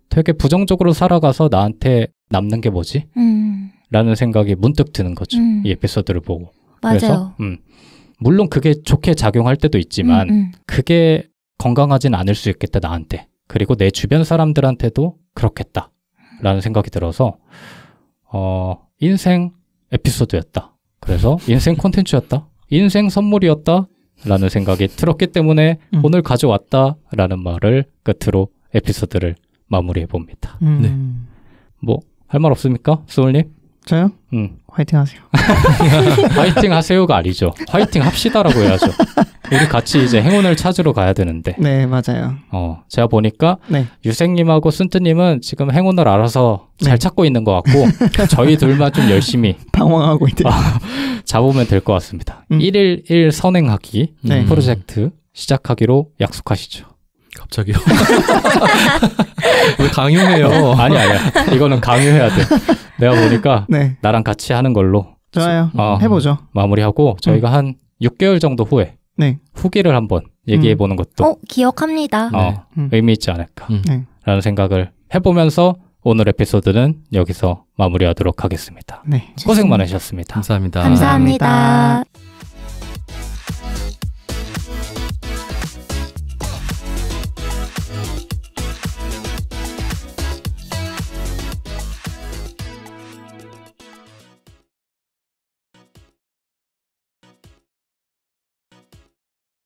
Speaker 1: 되게 부정적으로 살아가서 나한테 남는 게 뭐지? 라는 생각이 문득 드는 거죠. 이 에피소드를 보고.
Speaker 4: 맞아요.
Speaker 1: 그래서 물론 그게 좋게 작용할 때도 있지만 그게 건강하진 않을 수 있겠다, 나한테. 그리고 내 주변 사람들한테도 그렇겠다 라는 생각이 들어서 인생 에피소드였다. 그래서 인생 콘텐츠였다. 인생 선물이었다 라는 생각이 들었기 때문에 오늘 가져왔다 라는 말을 끝으로 에피소드를 마무리해 봅니다.
Speaker 3: 네.
Speaker 1: 뭐 할 말 없습니까? 소울님?
Speaker 2: 저요? 화이팅 하세요.
Speaker 1: 화이팅 하세요가 아니죠. 화이팅 합시다라고 해야죠. 우리 같이 이제 행운을 찾으러 가야 되는데.
Speaker 2: 네, 맞아요.
Speaker 1: 제가 보니까
Speaker 2: 네.
Speaker 1: 유생님하고 순트님은 지금 행운을 알아서 잘 찾고 있는 것 같고 저희 둘만 좀 열심히
Speaker 2: 방황하고 있대요.
Speaker 1: 잡으면 될 것 같습니다. 1일 1 선행하기 프로젝트 시작하기로 약속하시죠.
Speaker 3: 갑자기요? 왜 강요해요?
Speaker 1: 아니야. 이거는 강요해야 돼. 내가 보니까
Speaker 2: 네.
Speaker 1: 나랑 같이 하는 걸로
Speaker 2: 좋아요. 해보죠.
Speaker 1: 마무리하고 저희가 한 6개월 정도 후에 후기를 한번 얘기해보는 것도
Speaker 4: 기억합니다.
Speaker 1: 의미 있지 않을까라는 생각을 해보면서 오늘 에피소드는 여기서 마무리하도록 하겠습니다.
Speaker 2: 네.
Speaker 1: 고생 많으셨습니다.
Speaker 3: 감사합니다.
Speaker 4: 감사합니다.